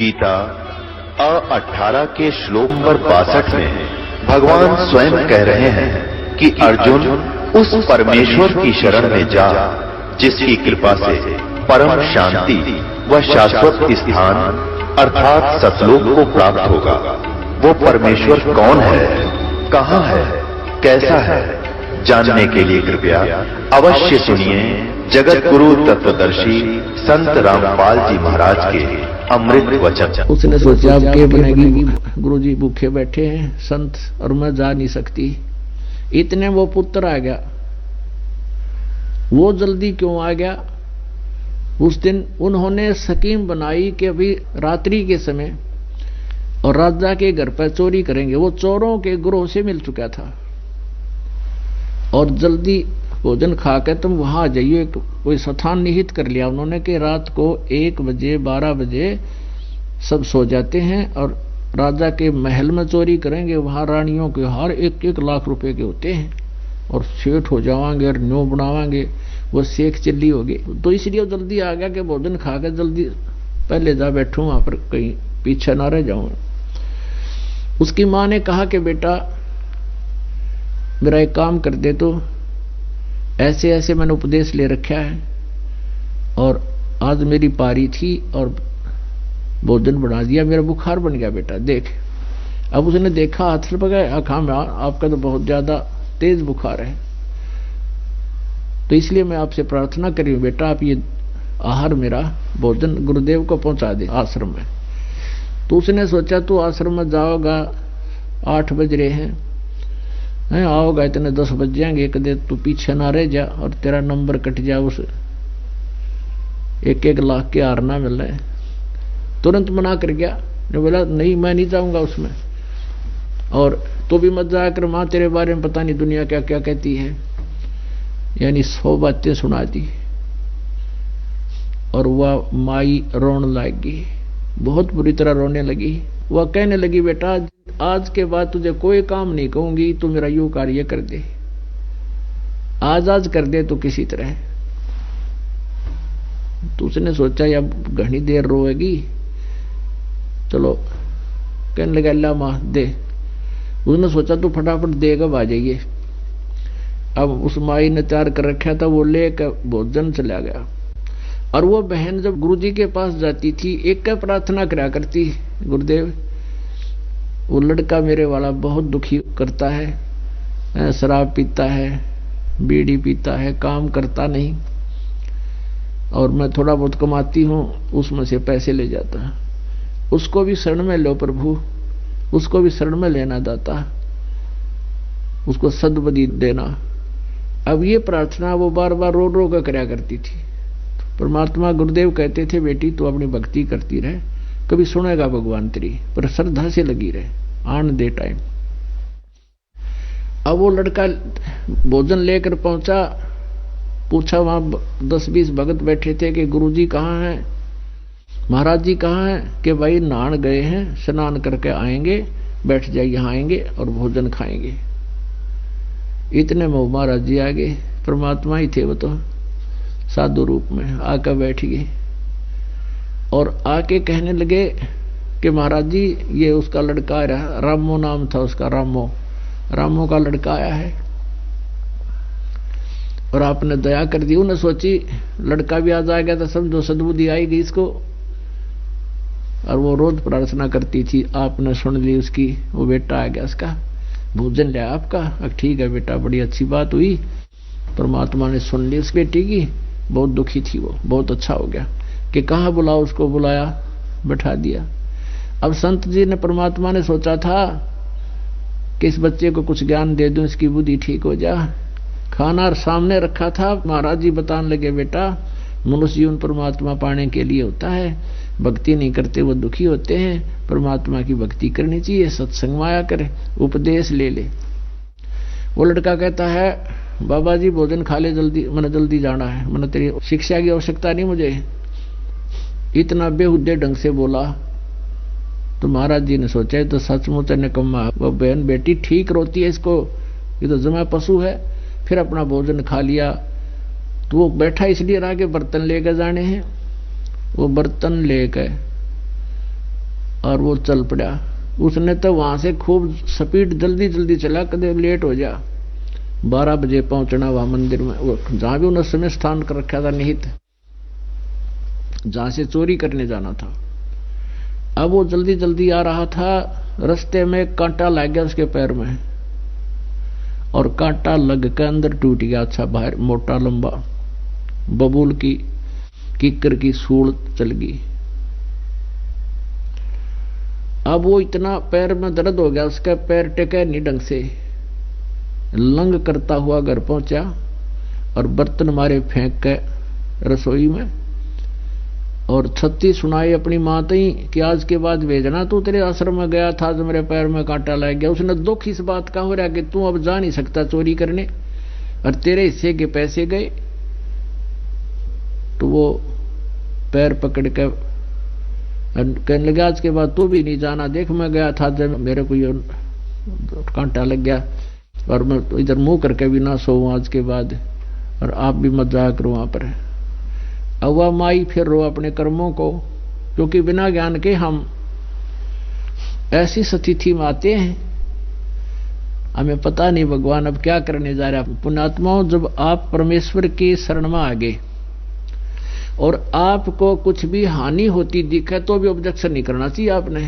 गीता 18 के श्लोक नंबर 62 में भगवान स्वयं कह रहे हैं कि अर्जुन उस परमेश्वर की शरण में जा जिसकी कृपा से परम शांति व शाश्वत स्थान अर्थात सतलोक को प्राप्त होगा। वो परमेश्वर कौन है, कहां है, कैसा है, जानने के लिए कृपया अवश्य सुनिए जगत गुरु तत्वदर्शी संत रामपाल जी महाराज के अमृत वचन। उसने सोचा अब क्या बनेगी, गुरुजी भूखे बैठे हैं संत और मैं जा नहीं सकती। इतने वो पुत्र आ गया। वो जल्दी क्यों आ गया? उस दिन उन्होंने स्कीम बनाई कि अभी रात्रि के समय और राजा के घर पर चोरी करेंगे। वो चोरों के ग्रोह से मिल चुका था और जल्दी भोजन खाकर तुम वहां आ जाइए। कोई स्थान निहित कर लिया उन्होंने कि रात को 1 बजे 12 बजे सब सो जाते हैं और राजा के महल में चोरी करेंगे। वहां रानियों के हार 1-1 लाख रुपए के होते हैं और सेठ हो जावांगे और न्यू बनावांगे, वो शेख चिल्ली होगी। तो इसलिए जल्दी आ गया कि भोजन खाकर जल्दी पहले जा बैठूं वहां पर, कहीं पीछे ना रह जाऊं। उसकी मां ने कहा कि बेटा मेरा एक काम कर दे, तो ऐसे ऐसे मैंने उपदेश ले रखा है और आज मेरी पारी थी और भोजन बना दिया, मेरा बुखार बन गया बेटा देख। अब उसने देखा, हाथ पकड़ा, आखा में आपका तो बहुत ज्यादा तेज बुखार है, तो इसलिए मैं आपसे प्रार्थना करी बेटा आप ये आहार मेरा भोजन गुरुदेव को पहुंचा दे आश्रम में। तो उसने सोचा तू आश्रम में जाओगा 8 बज रहे हैं, आओगा इतने 10 बज जाएंगे, एक दे तू पीछे ना रह जा और तेरा नंबर कट जा उस 1-1 लाख के हार ना मिल रहे। तुरंत मना कर गया, जो बोला नहीं मैं नहीं जाऊंगा उसमें, और तो भी मत जाकर मां तेरे बारे में पता नहीं दुनिया क्या क्या कहती है। यानी 100 बातें सुना दी और वह माई रोने लगी, बहुत बुरी तरह रोने लगी। वह कहने लगी बेटा आज के बाद तुझे कोई काम नहीं कहूंगी, तू मेरा यूं कार्य कर दे, आज कर दे तो किसी तरह। तो उसने सोचा या घनी देर रोएगी, चलो कहने लगा अल्लाह मां दे। उसने सोचा तू फटाफट देगा आ जाइए। अब उस माई ने तैयार कर रखा था, वो लेकर भोजन चला गया। और वो बहन जब गुरुजी के पास जाती थी एक का प्रार्थना करा करती, गुरुदेव वो लड़का मेरे वाला बहुत दुखी करता है, शराब पीता है, बीड़ी पीता है, काम करता नहीं, और मैं थोड़ा बहुत कमाती हूँ उसमें से पैसे ले जाता है। उसको भी शरण में लो प्रभु, उसको भी शरण में लेना दाता, उसको सद्बुद्धि देना। अब ये प्रार्थना वो बार बार रो रो कर करया करती थी। परमात्मा गुरुदेव कहते थे बेटी तू अपनी भक्ति करती रहे, कभी सुनेगा भगवान तेरी, पर श्रद्धा से लगी रहे, आन दे टाइम। अब वो लड़का भोजन लेकर पहुंचा, पूछा वहां 10-20 भगत बैठे थे कि गुरुजी कहाँ हैं, महाराज जी कहाँ हैं? कि भाई नहान गए हैं, स्नान करके आएंगे, बैठ जाए यहाँ आएंगे और भोजन खाएंगे। इतने में महाराज जी आ गए, परमात्मा ही थे वो तो साधु रूप में, आकर बैठ गए और आके कहने लगे कि महाराज जी ये उसका लड़का आ रहा, रामो नाम था उसका, रामो का लड़का आया है और आपने दया कर दी। उन्हें सोची लड़का भी आ जाएगा तो समझो सद्बुद्धि आएगी इसको, और वो रोज प्रार्थना करती थी, आपने सुन ली उसकी, वो बेटा आ गया उसका, भोजन लिया आपका, ठीक है बेटा बड़ी अच्छी बात हुई, परमात्मा ने सुन ली उस बेटी की। बहुत दुखी थी वो, बहुत अच्छा हो गया कि कहाँ बुलाओ, उसको बुलाया, बैठा दिया। अब संत जी ने परमात्मा ने सोचा था कि इस बच्चे को कुछ ज्ञान दे दूं, इसकी बुद्धि ठीक हो जा। खाना सामने रखा था, महाराज जी बताने लगे बेटा मनुष्य जीवन परमात्मा पाने के लिए होता है, भक्ति नहीं करते वो दुखी होते हैं, परमात्मा की भक्ति करनी चाहिए, सत्संग माया करे, उपदेश ले ले। वो लड़का कहता है बाबा जी भोजन खा ले जल्दी, मैंने जल्दी जाना है, मैंने तेरी शिक्षा की आवश्यकता नहीं मुझे। इतना बेहुदे ढंग से बोला तो महाराज जी ने सोचा तो सचमुच निकम्मा, वो बहन बेटी ठीक रोती है, इसको ये तो जमा पशु है। फिर अपना भोजन खा लिया। तो वो बैठा इसलिए रहा कि बर्तन लेकर जाने हैं। वो बर्तन लेकर और वो चल पड़ा। उसने तो वहां से खूब स्पीड जल्दी जल्दी चला, कदे लेट हो जा। 12 बजे पहुंचना वहां मंदिर में, वो जहां भी उन्होंने समय स्थान कर रखा था निहित, जहां से चोरी करने जाना था। अब वो जल्दी जल्दी आ रहा था, रास्ते में कांटा लग गया उसके पैर में, और कांटा लग के अंदर टूट गया। अच्छा बाहर मोटा लंबा बबूल की कीकर की सूल चल गई। अब वो इतना पैर में दर्द हो गया, उसका पैर टेके नहीं ढंग से, लंग करता हुआ घर पहुंचा और बर्तन मारे फेंक के रसोई में, और छत्ती सुनाई अपनी मां तई कि आज के बाद भेजना, तू तेरे आश्रम में गया था जो मेरे पैर में कांटा लग गया। उसने दुख इस बात का हो रहा कि तू अब जा नहीं सकता चोरी करने, और तेरे हिस्से के पैसे गए। तो वो पैर पकड़ के कहने लगा आज के बाद तू भी नहीं जाना, देख मैं गया था जब मेरे को ये कांटा लग गया, और मैं तो इधर मुंह करके भी ना सोऊं आज के बाद, और आप भी मत जाया करो वहां पर। अब वह माई फिर रो अपने कर्मों को, क्योंकि बिना ज्ञान के हम ऐसी स्थिति में आते हैं, हमें पता नहीं भगवान अब क्या करने जा रहा है। पुण्यात्माओं, जब आप परमेश्वर की शरण में आ गए और आपको कुछ भी हानि होती दिखे तो भी ऑब्जेक्शन नहीं करना चाहिए आपने,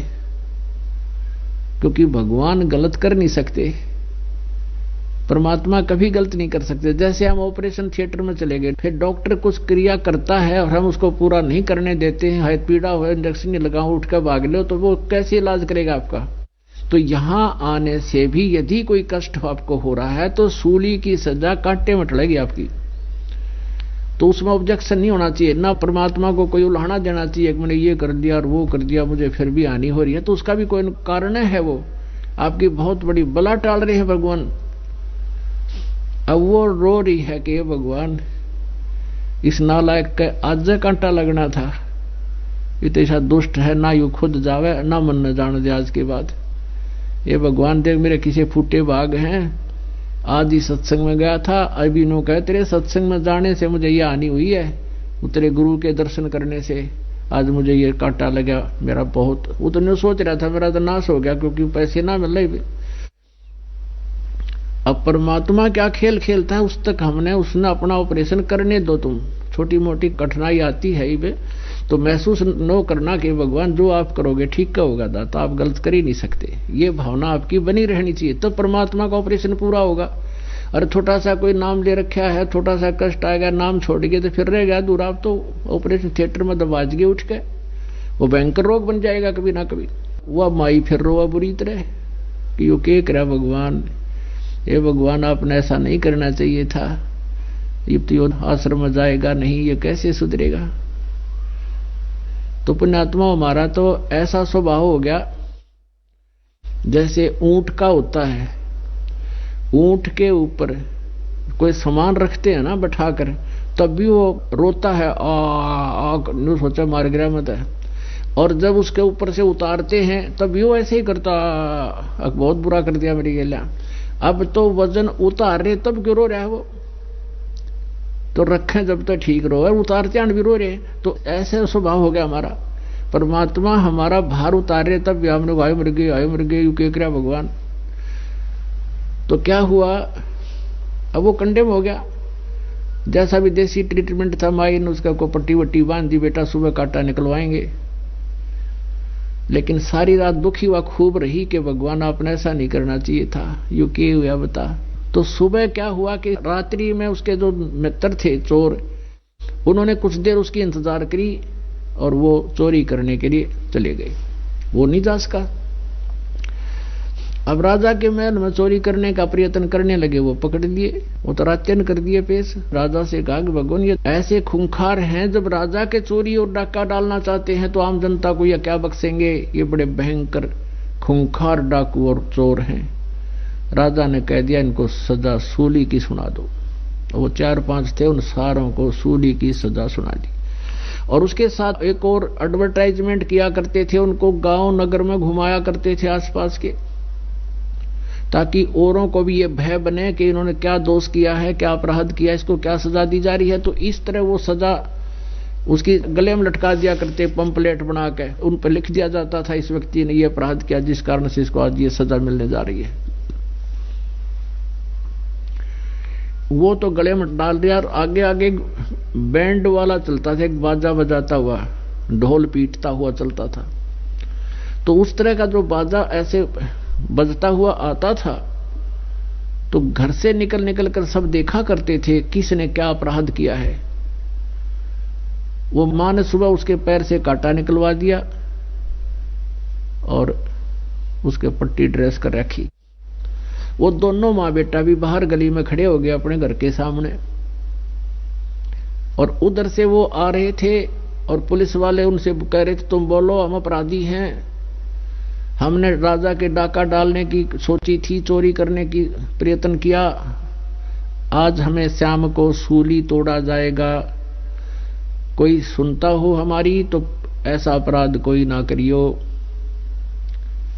क्योंकि भगवान गलत कर नहीं सकते, परमात्मा कभी गलत नहीं कर सकते। जैसे हम ऑपरेशन थिएटर में चले गए, फिर डॉक्टर कुछ क्रिया करता है और हम उसको पूरा नहीं करने देते हैं, है पीड़ा हो, इंजेक्शन नहीं लगाओ, उठ कर भाग लो, तो वो कैसे इलाज करेगा आपका। तो यहां आने से भी यदि कोई कष्ट आपको हो रहा है तो सूली की सजा कांटे में टलेगी आपकी, तो उसमें ऑब्जेक्शन नहीं होना चाहिए। ना परमात्मा को कोई उल्हाना देना चाहिए कि मैंने ये कर दिया और वो कर दिया, मुझे फिर भी हानि हो रही है, तो उसका भी कोई कारण है, वो आपकी बहुत बड़ी बला टाल रहे हैं भगवान। अब वो रो रही है कि भगवान इस नालायक का आज कांटा लगना था, इतना दुष्ट है, ना यू खुद जावे ना मन न जान दे आज के बाद। ये भगवान देख मेरे किसी फूटे भाग हैं, आज ही सत्संग में गया था, अभी नो कहे तेरे सत्संग में जाने से मुझे ये हानि हुई है, तेरे गुरु के दर्शन करने से आज मुझे ये कांटा लगा, मेरा बहुत, वो तो नहीं सोच रहा था मेरा तो नाश हो गया क्योंकि पैसे ना मिल रहे। अब परमात्मा क्या खेल खेलता है, उस तक हमने उसने अपना ऑपरेशन करने दो, तुम छोटी मोटी कठिनाई आती है ही तो महसूस न करना कि भगवान जो आप करोगे ठीक का होगा, दाता आप गलत कर ही नहीं सकते, ये भावना आपकी बनी रहनी चाहिए, तो परमात्मा का ऑपरेशन पूरा होगा। अरे छोटा सा कोई नाम ले रखा है, छोटा सा कष्ट आएगा, नाम छोड़ गए तो फिर रह गया दूर, आप तो ऑपरेशन थिएटर में दबाज गए उठ के, वो भयंकर रोग बन जाएगा कभी ना कभी। वह माई फिर रोआ बुरी तरह कि यो के करा भगवान, ये भगवान आपने ऐसा नहीं करना चाहिए था, ये तो आश्रम में जाएगा नहीं, ये कैसे सुधरेगा। तो पुण्यात्मा हमारा तो ऐसा स्वभाव हो गया जैसे ऊंट का होता है, ऊंट के ऊपर कोई सामान रखते हैं ना बैठाकर, तब भी वो रोता है आ सोचा मार गिरा मत है, और जब उसके ऊपर से उतारते हैं तब भी वो ऐसे ही करता, बहुत बुरा कर दिया मेरी गेला। अब तो वजन उतार रहे तब क्यों रो रहा है वो, तो रखें जब तक ठीक रो, उतारते हैं भी रो रहे, तो ऐसे स्वभाव हो गया हमारा। परमात्मा हमारा भार उतार रहे तब भी हमने आयो मर गए यू के क्या भगवान। तो क्या हुआ, अब वो कंडेम हो गया, जैसा भी देसी ट्रीटमेंट था, माई ने उसका को पट्टी वट्टी बांध दी, बेटा सुबह कांटा निकलवाएंगे। लेकिन सारी रात दुखी हुआ खूब रही कि भगवान आपने ऐसा नहीं करना चाहिए था, यू के हुआ बता। तो सुबह क्या हुआ कि रात्रि में उसके जो मित्र थे चोर, उन्होंने कुछ देर उसकी इंतजार करी और वो चोरी करने के लिए चले गए, वो नहीं जा सका। अब राजा के महल में चोरी करने का प्रयत्न करने लगे, वो पकड़ लिए, वो तो रात्यन कर दिए पेश। राजा से कहा कि भगवान ये ऐसे खूंखार हैं, जब राजा के चोरी और डाका डालना चाहते हैं तो आम जनता को यह क्या बख्शेंगे, ये बड़े भयंकर खूंखार डाकू और चोर हैं। राजा ने कह दिया इनको सजा सूली की सुना दो। वो 4-5 थे, उन सारों को सूली की सजा सुना दी। और उसके साथ एक और एडवर्टाइजमेंट किया करते थे, उनको गांव नगर में घुमाया करते थे आसपास के, ताकि औरों को भी ये भय बने कि इन्होंने क्या दोष किया है, क्या अपराध किया, इसको क्या सजा दी जा रही है। तो इस तरह वो सजा उसकी गले में लटका दिया करते पंपलेट बना के, उन पर लिख दिया जाता था इस व्यक्ति ने ये अपराध किया जिस कारण से इसको आज ये सजा मिलने जा रही है। वो तो गले में डाल दिया और आगे आगे बैंड वाला चलता था, एक बाजा बजाता हुआ, ढोल पीटता हुआ चलता था। तो उस तरह का जो बाजा ऐसे बजता हुआ आता था तो घर से निकल निकल कर सब देखा करते थे किसने क्या अपराध किया है। वो मां ने सुबह उसके पैर से कांटा निकलवा दिया और उसके पट्टी ड्रेस कर रखी। वो दोनों माँ बेटा भी बाहर गली में खड़े हो गए अपने घर के सामने, और उधर से वो आ रहे थे और पुलिस वाले उनसे कह रहे थे तुम बोलो, हम अपराधी हैं, हमने राजा के डाका डालने की सोची थी, चोरी करने की प्रयत्न किया, आज हमें शाम को सूली तोड़ा जाएगा, कोई सुनता हो हमारी तो ऐसा अपराध कोई ना करियो।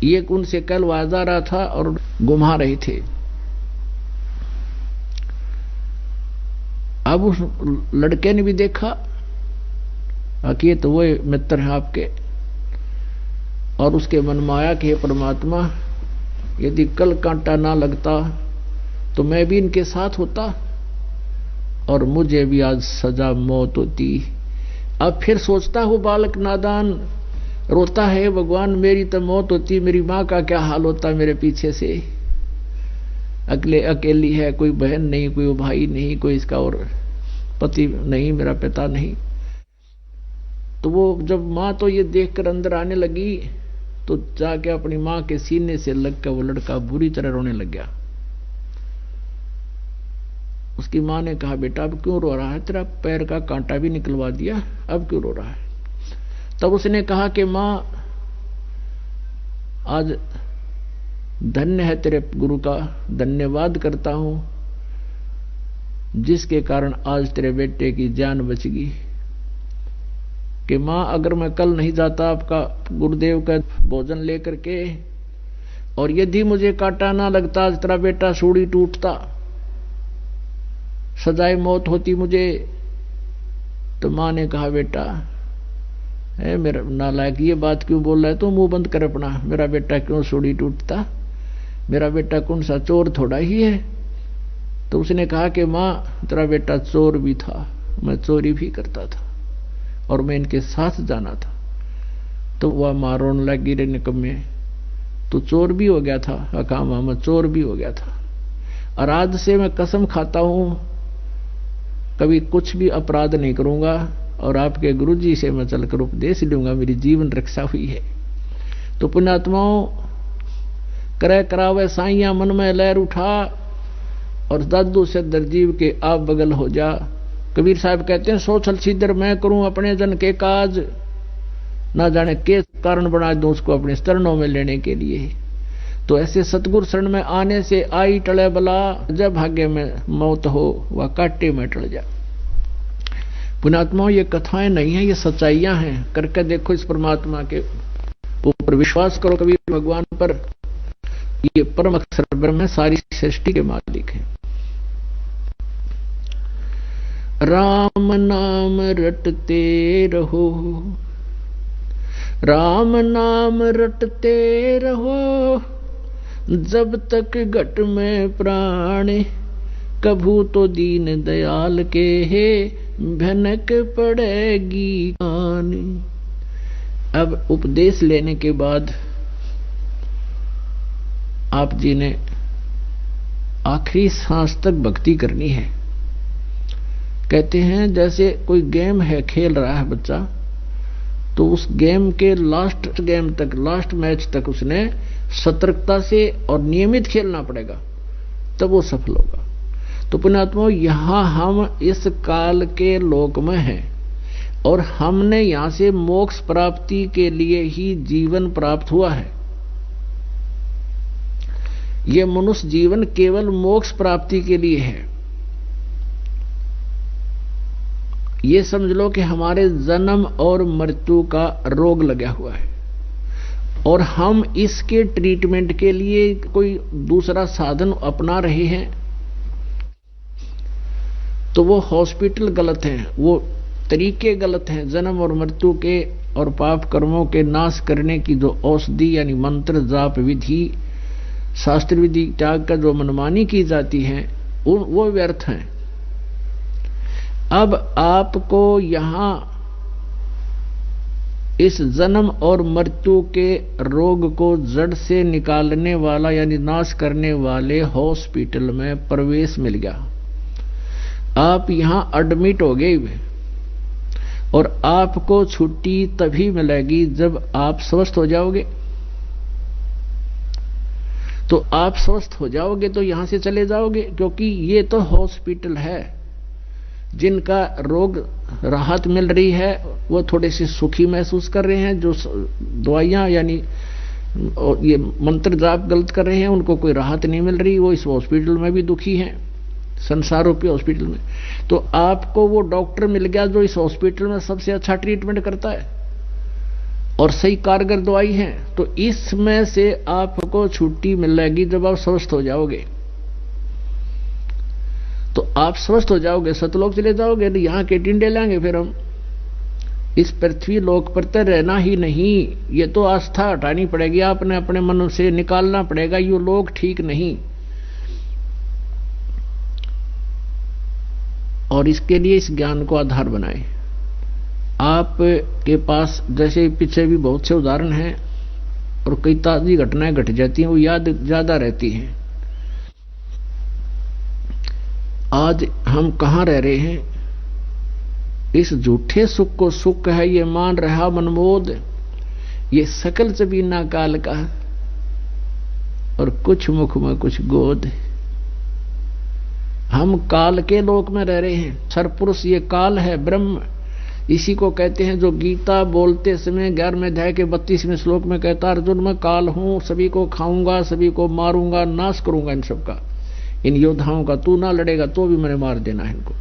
ये उनसे कहलवाया जा रहा था और घुमा रहे थे। अब उस लड़के ने भी देखा कि ये तो वो मित्र हैं आपके, और उसके मन में आया कि परमात्मा यदि कल कांटा ना लगता तो मैं भी इनके साथ होता और मुझे भी आज सजा मौत होती। अब फिर सोचता हूँ बालक नादान रोता है, भगवान मेरी तो मौत होती, मेरी माँ का क्या हाल होता मेरे पीछे से, अकेली है, कोई बहन नहीं, कोई भाई नहीं, कोई इसका और पति नहीं, मेरा पिता नहीं। तो वो जब माँ तो ये देखकर अंदर आने लगी तो जाके अपनी माँ के सीने से लग कर वो लड़का बुरी तरह रोने लग गया। उसकी माँ ने कहा बेटा अब क्यों रो रहा है, तेरा पैर का कांटा भी निकलवा दिया, अब क्यों रो रहा है। तब उसने कहा कि माँ आज धन्य है तेरे गुरु का, धन्यवाद करता हूं जिसके कारण आज तेरे बेटे की जान बच गई। कि माँ अगर मैं कल नहीं जाता आपका गुरुदेव का भोजन लेकर के, और यदि मुझे कांटा ना लगता आज तेरा बेटा सूढ़ी टूटता, सजाए मौत होती मुझे। तो माँ ने कहा बेटा है मेरा नालायक, ये बात क्यों बोल रहा है, तो मुंह बंद कर अपना, मेरा बेटा क्यों सूढ़ी टूटता, मेरा बेटा कौन सा चोर थोड़ा ही है। तो उसने कहा कि माँ तेरा बेटा चोर भी था, मैं चोरी भी करता था और मैं इनके साथ जाना था। तो वह माँ रोने लगी, रे निकम्मे तो चोर भी हो गया था। कहा माँ मैं चोर भी हो गया था, और आज से मैं कसम खाता हूं कभी कुछ भी अपराध नहीं करूंगा, और आपके गुरुजी से मैं चलकर उपदेश लूंगा, मेरी जीवन रक्षा हुई है। तो पुण्यात्माओं करे करावे साइया मन में लहर उठा, और दादू से दरजीव के आप बगल हो जा। कबीर साहब कहते हैं सो छल सीधर मैं करूं अपने जन के काज, ना जाने के कारण बना दूं उसको अपने चरणों में लेने के लिए। तो ऐसे सतगुरु शरण में आने से आई टले बला, जब भाग्य में मौत हो वह काटे में टल जा। पुण्यात्माओं ये कथाएं नहीं है, ये सच्चाइयां हैं। करके देखो इस परमात्मा के ऊपर विश्वास करो, कबीर भगवान पर। ये परम अक्षर ब्रह्म है, सारी सृष्टि के मालिक है। राम नाम रटते रहो, राम नाम रटते रहो, जब तक घट में प्राण, कभू तो दीन दयाल के है भनक पड़ेगी कान। अब उपदेश लेने के बाद आप जी ने आखिरी सांस तक भक्ति करनी है। कहते हैं जैसे कोई गेम है, खेल रहा है बच्चा, तो उस गेम के लास्ट गेम तक, लास्ट मैच तक उसने सतर्कता से और नियमित खेलना पड़ेगा, तब वो सफल होगा। तो पुण्यात्माओं यहां हम इस काल के लोक में हैं, और हमने यहां से मोक्ष प्राप्ति के लिए ही जीवन प्राप्त हुआ है। यह मनुष्य जीवन केवल मोक्ष प्राप्ति के लिए है। ये समझ लो कि हमारे जन्म और मृत्यु का रोग लगा हुआ है, और हम इसके ट्रीटमेंट के लिए कोई दूसरा साधन अपना रहे हैं, तो वो हॉस्पिटल गलत हैं, वो तरीके गलत हैं। जन्म और मृत्यु के और पाप कर्मों के नाश करने की जो औषधि यानी मंत्र जाप विधि शास्त्र विधि त्याग का जो मनमानी की जाती है वो व्यर्थ हैं। अब आपको यहां इस जन्म और मृत्यु के रोग को जड़ से निकालने वाला यानी नाश करने वाले हॉस्पिटल में प्रवेश मिल गया। आप यहां एडमिट हो गए और आपको छुट्टी तभी मिलेगी जब आप स्वस्थ हो जाओगे। तो आप स्वस्थ हो जाओगे तो यहां से चले जाओगे, क्योंकि ये तो हॉस्पिटल है। जिनका रोग राहत मिल रही है वो थोड़े से सुखी महसूस कर रहे हैं, जो दवाइयां यानी ये मंत्र जाप गलत कर रहे हैं उनको कोई राहत नहीं मिल रही, वो इस हॉस्पिटल में भी दुखी हैं, संसार रूपी हॉस्पिटल में। तो आपको वो डॉक्टर मिल गया जो इस हॉस्पिटल में सबसे अच्छा ट्रीटमेंट करता है और सही कारगर दवाई है। तो इसमें से आपको छुट्टी मिलेगी जब आप स्वस्थ हो जाओगे। तो आप स्वस्थ हो जाओगे, सतलोक चले जाओगे, तो यहाँ के टिंडे लेंगे फिर हम। इस पृथ्वी लोक पर तो रहना ही नहीं, ये तो आस्था हटानी पड़ेगी, आपने अपने मन से निकालना पड़ेगा, ये लोग ठीक नहीं। और इसके लिए इस ज्ञान को आधार बनाए। आपके पास जैसे पीछे भी बहुत से उदाहरण हैं और कई ताजी घटनाएं घट जाती हैं, वो याद ज्यादा रहती हैं। आज हम कहां रह रहे हैं? इस झूठे सुख को सुख है ये मान रहा मनमोद, ये सकल जबीना काल का और कुछ मुख में कुछ गोद। हम काल के लोक में रह रहे हैं। सरपुरुष ये काल है, ब्रह्म, इसी को कहते हैं जो गीता बोलते समय 11वें अध्याय के 32वें श्लोक में कहता, अर्जुन मैं काल हूं, सभी को खाऊंगा, सभी को मारूंगा, नाश करूंगा इन सबका, इन योद्धाओं का। तू ना लड़ेगा तो भी मैंने मार देना है इनको।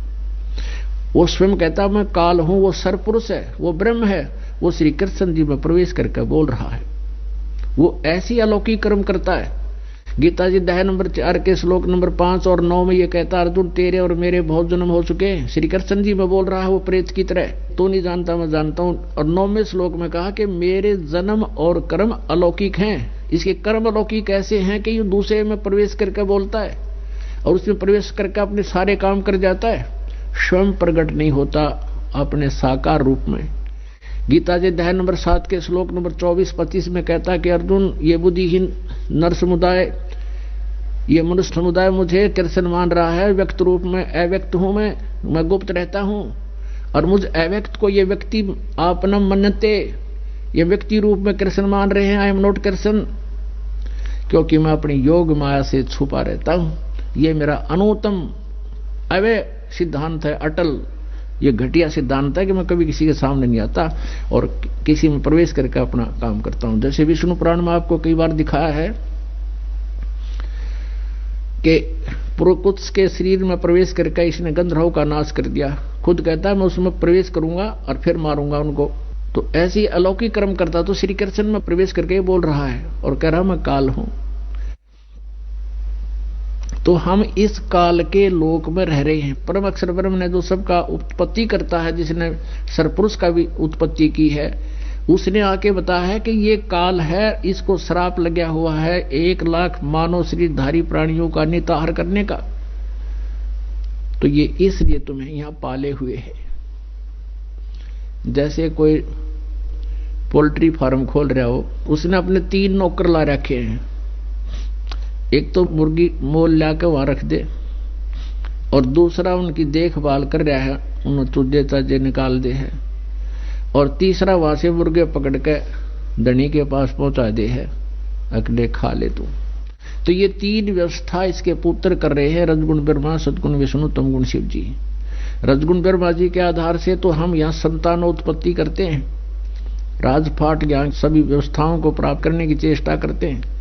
वो स्वयं कहता मैं काल हूं, वो सरपुरुष है, वो ब्रह्म है, वो श्री कृष्ण जी में प्रवेश करके बोल रहा है। वो ऐसी अलौकिक कर्म करता है। गीता जी अध्याय नंबर 4 के श्लोक नंबर 5 और 9 में ये कहता, अर्जुन तेरे और मेरे बहुत जन्म हो चुके हैं। श्री कृष्ण जी में बोल रहा है वो प्रेत की तरह, तू नहीं जानता मैं जानता हूं। और 9वें श्लोक में कहा कि मेरे जन्म और कर्म अलौकिक हैं। इसके कर्म अलौकिक ऐसे हैं कि ये दूसरे में प्रवेश करके बोलता है और उसमें प्रवेश करके अपने सारे काम कर जाता है, स्वयं प्रकट नहीं होता अपने साकार रूप में। गीता जी अध्याय नंबर 7 के श्लोक नंबर 24-25 में कहता है कि अर्जुन ये बुद्धिहीन नर समुदाय, ये मनुष्य समुदाय मुझे कृष्ण मान रहा है, व्यक्त रूप में अव्यक्त हूं मैं गुप्त रहता हूं, और मुझ अव्यक्त को ये व्यक्ति आपना मनते, ये व्यक्ति रूप में कृष्ण मान रहे हैं। आई एम नॉट कृष्ण, क्योंकि मैं अपनी योग माया से छुपा रहता हूं। ये मेरा अनुत्तम अवय सिद्धांत है, अटल, ये घटिया सिद्धांत है कि मैं कभी किसी के सामने नहीं आता और किसी में प्रवेश करके अपना काम करता हूं। जैसे विष्णु पुराण में आपको कई बार दिखाया है कि पुरुकुत्स के शरीर में प्रवेश करके इसने गंधर्वों का नाश कर दिया। खुद कहता है मैं उसमें प्रवेश करूंगा और फिर मारूंगा उनको। तो ऐसी अलौकिक कर्म करता तो श्री कृष्ण में प्रवेश करके बोल रहा है और कह रहा मैं काल हूं। तो हम इस काल के लोक में रह रहे हैं। परम अक्षर ब्रह्म ने जो सबका उत्पत्ति करता है, जिसने सरपुरुष का भी उत्पत्ति की है, उसने आके बताया है कि ये काल है, इसको श्राप लगा हुआ है 1 लाख मानव शरीरधारी प्राणियों का निताहार करने का। तो ये इसलिए तुम्हें यहां पाले हुए है। जैसे कोई पोल्ट्री फार्म खोल रहा हो, उसने अपने 3 नौकर ला रखे हैं। एक तो मुर्गी मोल लाकर वहां रख दे और दूसरा उनकी देखभाल कर रहा है, उन्हें चूजे चाजे निकाल दे है, और तीसरा वहां से मुर्गे पकड़ के धनी के पास पहुंचा दे है, अकेले खा ले तू। तो ये 3 व्यवस्था इसके पुत्र कर रहे हैं, रजगुण ब्रह्मा, सदगुण विष्णु, तमगुण शिव जी। रजगुण ब्रह्मा जी के आधार से तो हम यहाँ संतानोत्पत्ति करते हैं, राजपाट ज्ञान सभी व्यवस्थाओं को प्राप्त करने की चेष्टा करते हैं।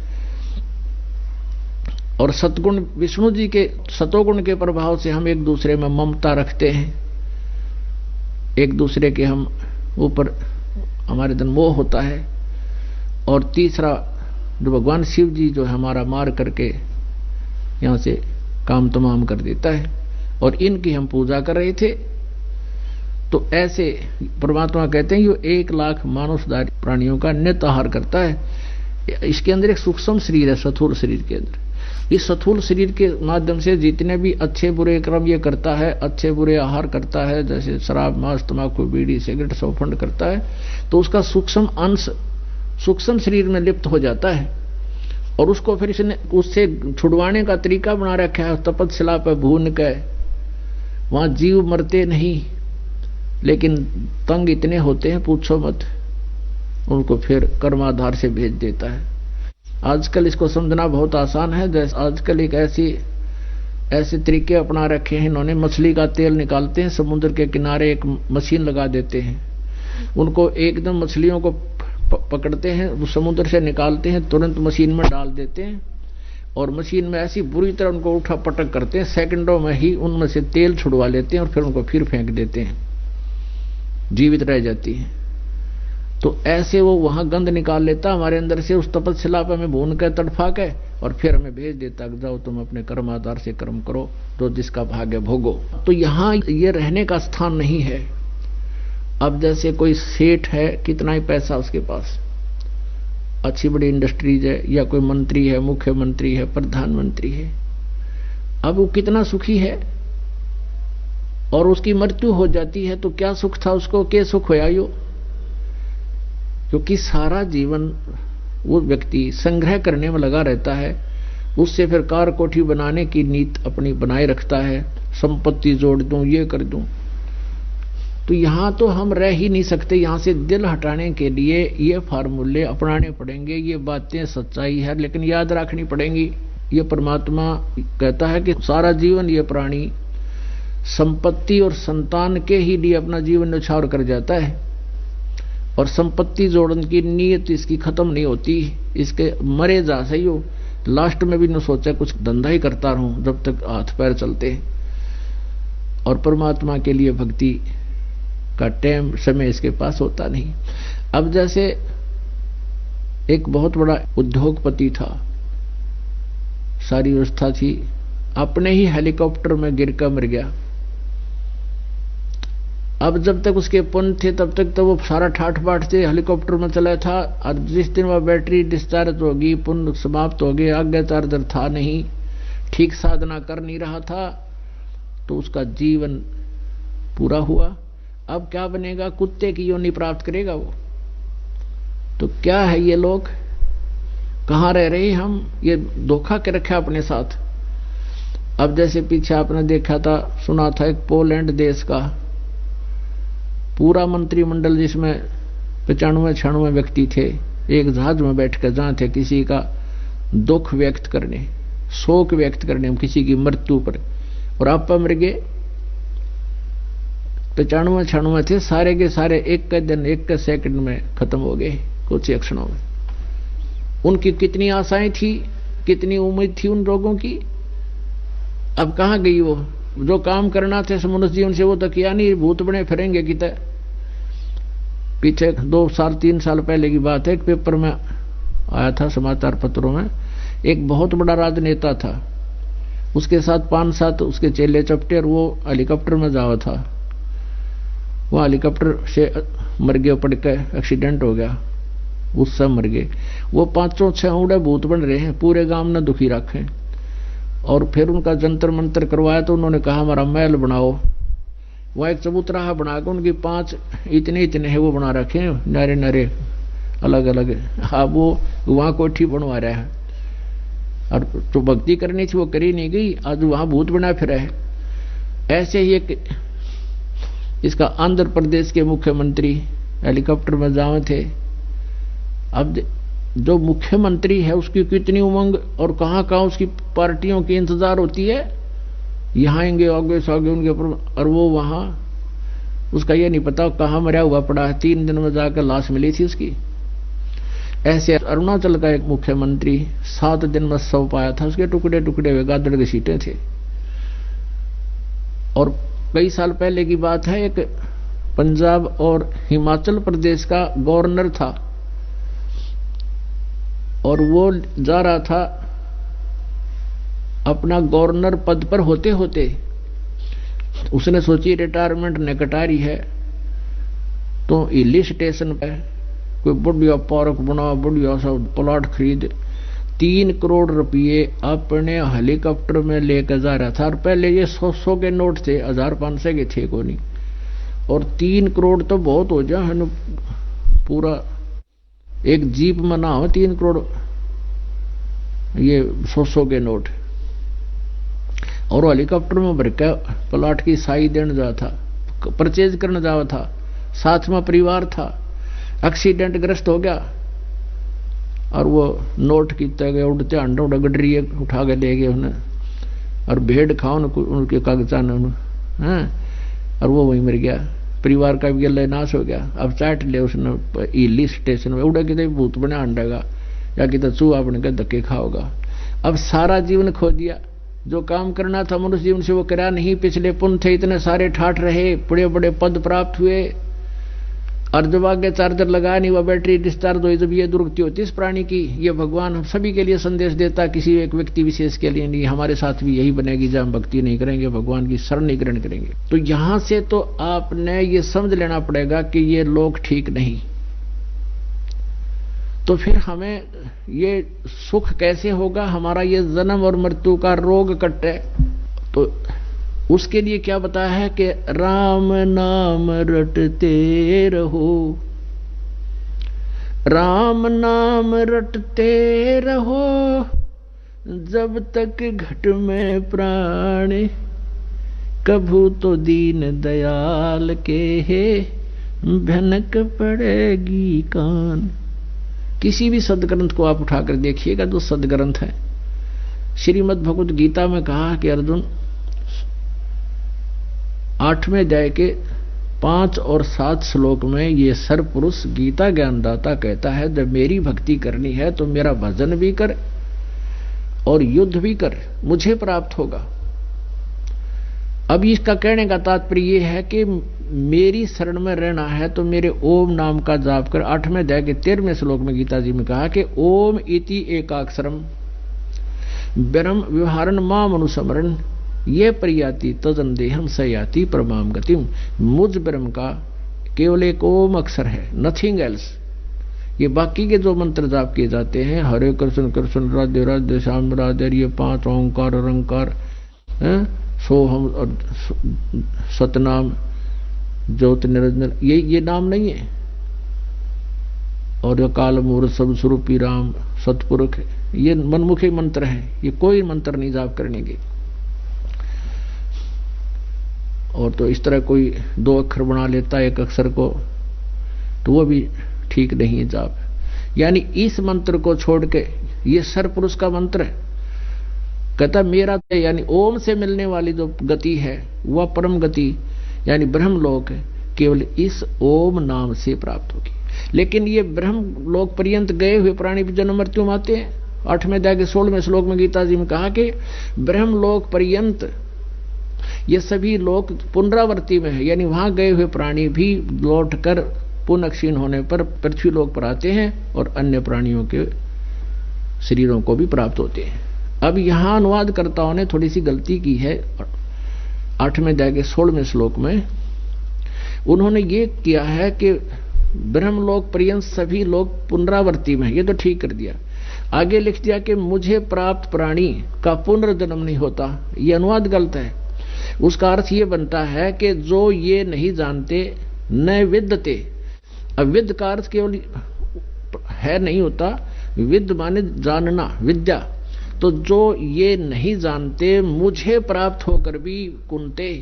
और सतगुण विष्णु जी के सतोगुण के प्रभाव से हम एक दूसरे में ममता रखते हैं, एक दूसरे के हम ऊपर हमारे दिन मोह होता है। और तीसरा जो भगवान शिव जी जो हमारा मार करके यहाँ से काम तमाम कर देता है, और इनकी हम पूजा कर रहे थे। तो ऐसे परमात्मा कहते हैं ये 1 लाख मानवधारी प्राणियों का नित्य आहार करता है। इसके अंदर एक सूक्ष्म शरीर है, स्थूल शरीर के अंदर। इस स्थूल शरीर के माध्यम से जितने भी अच्छे बुरे कर्म ये करता है, अच्छे बुरे आहार करता है, जैसे शराब, मांस, तंबाकू, बीड़ी, सिगरेट, सौफंड करता है, तो उसका सूक्ष्म अंश सूक्ष्म शरीर में लिप्त हो जाता है। और उसको फिर इसने उससे छुड़वाने का तरीका बना रखा है, तपस्या पे भून के। वहां जीव मरते नहीं, लेकिन तंग इतने होते हैं पूछो मत। उनको फिर कर्माधार से भेज देता है। आजकल इसको समझना बहुत आसान है। जैसे आजकल एक ऐसे तरीके अपना रखे हैं इन्होंने, मछली का तेल निकालते हैं, समुद्र के किनारे एक मशीन लगा देते हैं, उनको एकदम मछलियों को पकड़ते हैं, वो समुद्र से निकालते हैं, तुरंत मशीन में डाल देते हैं, और मशीन में ऐसी बुरी तरह उनको उठा पटक करते हैं, सेकंडों में ही उनमें से तेल छुड़वा लेते हैं और फिर उनको फिर फेंक देते हैं, जीवित रह जाती है। तो ऐसे वो वहां गंध निकाल लेता हमारे अंदर से, उस तपस्या पे हमें भून के तड़फा के, और फिर हमें भेज देता कि जाओ तुम अपने कर्म आधार से कर्म करो, तो जिसका भाग्य भोगो। तो यहाँ ये रहने का स्थान नहीं है। अब जैसे कोई सेठ है, कितना ही पैसा उसके पास, अच्छी बड़ी इंडस्ट्रीज है, या कोई मंत्री है, मुख्यमंत्री है, प्रधानमंत्री है, अब वो कितना सुखी है, और उसकी मृत्यु हो जाती है तो क्या सुख था उसको, क्या सुख होया यो? क्योंकि सारा जीवन वो व्यक्ति संग्रह करने में लगा रहता है, उससे फिर कार कोठी बनाने की नीत अपनी बनाए रखता है, संपत्ति जोड़ दूं, ये कर दूं। तो यहां तो हम रह ही नहीं सकते। यहां से दिल हटाने के लिए ये फार्मूले अपनाने पड़ेंगे। ये बातें सच्चाई है, लेकिन याद रखनी पड़ेंगी। ये परमात्मा कहता है कि सारा जीवन ये प्राणी संपत्ति और संतान के ही लिए अपना जीवन न्यौछावर कर जाता है, और संपत्ति जोड़ने की नीयत इसकी खत्म नहीं होती। इसके मरे जा सही हो, लास्ट में भी न सोचा कुछ धंधा ही करता रहूं जब तक हाथ पैर चलते। और परमात्मा के लिए भक्ति का टाइम समय इसके पास होता नहीं। अब जैसे एक बहुत बड़ा उद्योगपति था, सारी व्यवस्था थी, अपने ही हेलीकॉप्टर में गिर कर मर गया। अब जब तक उसके पुण्य थे तब तक तो वो सारा ठाठ बाट से हेलीकॉप्टर में चला था, और जिस दिन वह बैटरी डिस्चार्ज होगी, पुण्य समाप्त हो गए, आगे चार्जर था नहीं, ठीक साधना कर नहीं रहा था, तो उसका जीवन पूरा हुआ। अब क्या बनेगा? कुत्ते की योनि प्राप्त करेगा वो। तो क्या है ये लोग, कहाँ रह रहे हम? ये धोखा के रखा अपने साथ। अब जैसे पीछे आपने देखा था, सुना था, एक पोलैंड देश का पूरा मंत्रिमंडल, जिसमें 95-96 व्यक्ति थे, एक जहाज में बैठ कर जहां थे किसी का दुख व्यक्त करने, शोक व्यक्त करने किसी की मृत्यु पर, और आप मर गए। 95-96 थे, सारे के सारे एक के दिन, एक के सेकंड में खत्म हो गए, कुछ ही क्षणों में। उनकी कितनी आशाएं थी, कितनी उम्मीद थी उन लोगों की, अब कहां गई वो? जो काम करना थे मनुष्य जीवन से वो तो किया नहीं, भूत बने फिरेंगे कितने। पीछे 2 साल 3 साल पहले की बात है, एक पेपर में आया था, समाचार पत्रों में, एक बहुत बड़ा राजनेता था, उसके साथ 5-7 उसके चेले चपटे, और वो हेलीकॉप्टर में जावा था। वो हेलीकॉप्टर से मर गए, पड़ के एक्सीडेंट हो गया, उससे मर गए। वो 5-6 उड़े भूत बन रहे हैं, पूरे गांव ने दुखी रखे। और फिर उनका जंतर मंतर करवाया, तो उन्होंने कहा हमारा महल बनाओ। वह एक चबूतरा बनाकर उनकी 5 इतने है वो बना रखे हैं, नारे नारे अलग अलग। हाँ, वो वहां कोठी बनवा रहा है, और जो भक्ति करनी थी वो करी नहीं गई, आज वहां भूत बना फिरा है। ऐसे ही एक इसका आंध्र प्रदेश के मुख्यमंत्री हेलीकॉप्टर में जावे थे। अब जो मुख्यमंत्री है उसकी कितनी उमंग, और कहां कहां उसकी पार्टियों की इंतजार होती है, यहाँ आएंगे आगे से आगे उनके ऊपर, और वो वहां उसका ये नहीं पता कहां मरा हुआ पड़ा है। 3 दिन में जाकर लाश मिली थी उसकी। ऐसे अरुणाचल का एक मुख्यमंत्री 7 दिन में शव पाया था, उसके टुकड़े टुकड़े हुए गादड़ के सीटे थे। और कई साल पहले की बात है, एक पंजाब और हिमाचल प्रदेश का गवर्नर था, और वो जा रहा था अपना गवर्नर पद पर होते होते, उसने सोची रिटायरमेंट निकट आ रही है, तो हिली स्टेशन पे कोई बढ़िया पार्क बना, बढ़िया सा प्लॉट खरीद, 3 करोड़ रुपये अपने हेलीकॉप्टर में लेकर जा रहा था। और पहले ये 100 के नोट थे, 1500 के थे को नहीं। और 3 करोड़ तो बहुत हो जाए, पूरा एक जीप में ना हो 3 करोड़ ये 100 के नोट। और हेलीकॉप्टर में भर के प्लाट की साई देने जा था, परचेज करने जा था, साथ में परिवार था। एक्सीडेंट ग्रस्त हो गया और वो नोट की तरह उड़ते अंडा उड़ा गडरी उठा के ले गए उन्हें, और भेड़ खाओ उनके कागजा ने, और वो वहीं मर गया। परिवार का भी गले नाश हो गया। अब चाट ले उसने हिली स्टेशन में, उड़ा कितने भूत बने अंडा का, या कितना चूहा बन के धक्के खाओगा। अब सारा जीवन खो दिया, जो काम करना था मनुष्य जीवन से वो करा नहीं। पिछले पुण्य थे इतने सारे ठाठ रहे, बड़े बड़े पद प्राप्त हुए, और जब आगे चार्जर लगा नहीं, वह बैटरी डिस्चार्ज हुई, जब ये दुर्गति होती इस प्राणी की। ये भगवान हम सभी के लिए संदेश देता, किसी एक व्यक्ति विशेष के लिए नहीं। हमारे साथ भी यही बनेगी, जब हम भक्ति नहीं करेंगे, भगवान की शरण नहीं ग्रहण करेंगे। तो यहां से तो आपने ये समझ लेना पड़ेगा कि ये लोग ठीक नहीं। तो फिर हमें ये सुख कैसे होगा, हमारा ये जन्म और मृत्यु का रोग कटे। तो उसके लिए क्या बताया है कि राम नाम रटते रहो, राम नाम रटते रहो, जब तक घट में प्राण, कभू तो दीन दयाल के है भनक पड़ेगी कान। किसी भी सदग्रंथ को आप उठाकर देखिएगा, जो सदग्रंथ है, श्रीमद् भगवद गीता में कहा कि अर्जुन 8वें अध्याय के 5 और 7 श्लोक में ये सरपुरुष गीता ज्ञानदाता कहता है, जब मेरी भक्ति करनी है तो मेरा भजन भी कर और युद्ध भी कर, मुझे प्राप्त होगा। अब इसका कहने का तात्पर्य यह है कि मेरी शरण में रहना है तो मेरे ओम नाम का जाप कर। 8वें अध्याय के 13वें श्लोक में गीता जी में कहा कि ओम इति एकाक्षरम ब्रह्म व्यवहारन माम अनुस्मरण ये प्रयाति तजन देहम सयाति परमाम गतिम। मुझ ब्रह्म का केवल एक ओम अक्षर है, नथिंग एल्स। ये बाकी के जो मंत्र जाप किए जाते हैं, हरे कृष्ण कृष्ण राधे राधे श्याम राधे, ये 5 ओंकार अलंकार, सोहम और सतनाम ज्योत निरंजन, ये नाम नहीं है। और काल मूर्त सब स्वरूपी राम सतपुरुष, ये मनमुखी मंत्र है, ये कोई मंत्र नहीं जाप करने के। और तो इस तरह कोई 2 अक्षर बना लेता है एक अक्षर को, तो वो भी ठीक नहीं है जाप। यानी इस मंत्र को छोड़ के, ये सरपुरुष का मंत्र है, कहता मेरा, यानी ओम से मिलने वाली जो गति है वह परम गति यानी ब्रह्मलोक केवल इस ओम नाम से प्राप्त होगी। लेकिन ये ब्रह्मलोक पर्यंत गए हुए प्राणी भी जन्म मृत्यु में आते हैं। 8वें अध्याय के 16वें श्लोक में गीता जी में कहा कि ब्रह्मलोक पर्यंत ये सभी लोग पुनरावृत्ति में है, यानी वहां गए हुए प्राणी भी लौटकर पुनः क्षीण होने पर पृथ्वी लोक पर आते हैं और अन्य प्राणियों के शरीरों को भी प्राप्त होते हैं। अब यहां अनुवादकर्ताओं ने थोड़ी सी गलती की है। 8वें अध्याय के 16वें श्लोक में उन्होंने ये किया है कि ब्रह्मलोक पर्यंत सभी लोग पुनरावृत्ति में, ये तो ठीक कर दिया। आगे लिख दिया कि मुझे प्राप्त प्राणी का पुनर्जन्म नहीं होता, ये अनुवाद गलत है। उसका अर्थ ये बनता है कि जो ये नहीं जानते न विद्यते। अब विद्य का अर्थ केवल है नहीं होता, विद्य माने जानना, विद्या। तो जो ये नहीं जानते मुझे प्राप्त होकर भी कुंते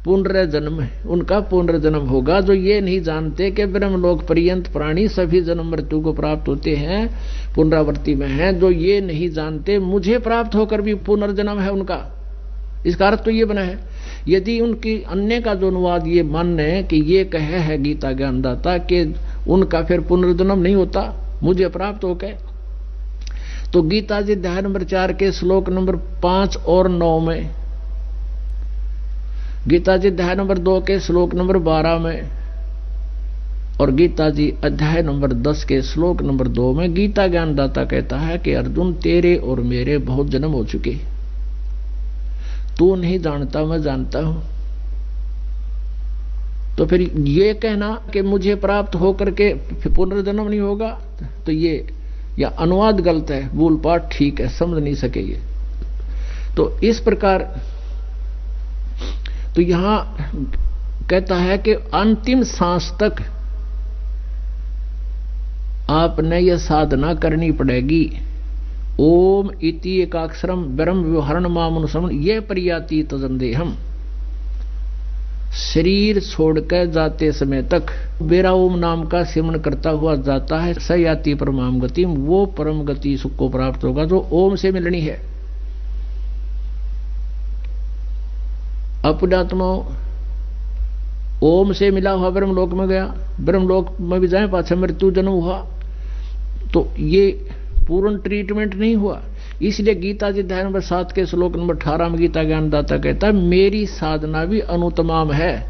पुनर्जन्म, उनका पुनर्जन्म होगा। जो ये नहीं जानते कि ब्रह्मलोक पर्यंत प्राणी सभी जन्म मृत्यु को प्राप्त होते हैं, पुनरावृत्ति में हैं, जो ये नहीं जानते मुझे प्राप्त होकर भी पुनर्जन्म है उनका। इसका अर्थ तो ये बना है। यदि उनकी अन्य का जो अनुवाद ये मानने कि ये कहे है गीता ज्ञानदाता कि उनका फिर पुनर्जन्म नहीं होता, मुझे प्राप्त हो गए, तो गीता जी अध्याय नंबर 4 के श्लोक नंबर 5 और 9 में, गीता जी अध्याय नंबर 2 के श्लोक नंबर 12 में, और गीता जी अध्याय नंबर 10 के श्लोक नंबर 2 में गीता ज्ञानदाता कहता है कि अर्जुन तेरे और मेरे बहुत जन्म हो चुके, तू नहीं जानता मैं जानता हूं। तो फिर ये कहना कि मुझे प्राप्त होकर के पुनर्जन्म नहीं होगा, तो ये या अनुवाद गलत है, मूल पाठ ठीक है, समझ नहीं सके ये। तो इस प्रकार तो यहां कहता है कि अंतिम सांस तक आपने यह साधना करनी पड़ेगी। ओम इति एकाक्षरम ब्रह्म व्यवहारण मामनुसरण ये परियाति तजंदेहम। शरीर छोड़कर जाते समय तक मेरा ओम नाम का सिमरण करता हुआ जाता है, स याति परमाम गति, वो परम गति सुख को प्राप्त होगा जो ओम से मिलनी है। अपनात्मा ओम से मिला हुआ ब्रह्मलोक में गया, ब्रह्मलोक में भी जाए पाछा मृत्यु जन्म हुआ, तो ये पूर्ण ट्रीटमेंट नहीं हुआ। इसलिए गीता जी अध्याय नंबर 7 के श्लोक नंबर 18 में गीता ज्ञानदाता कहता है मेरी साधना भी अनुतमाम है,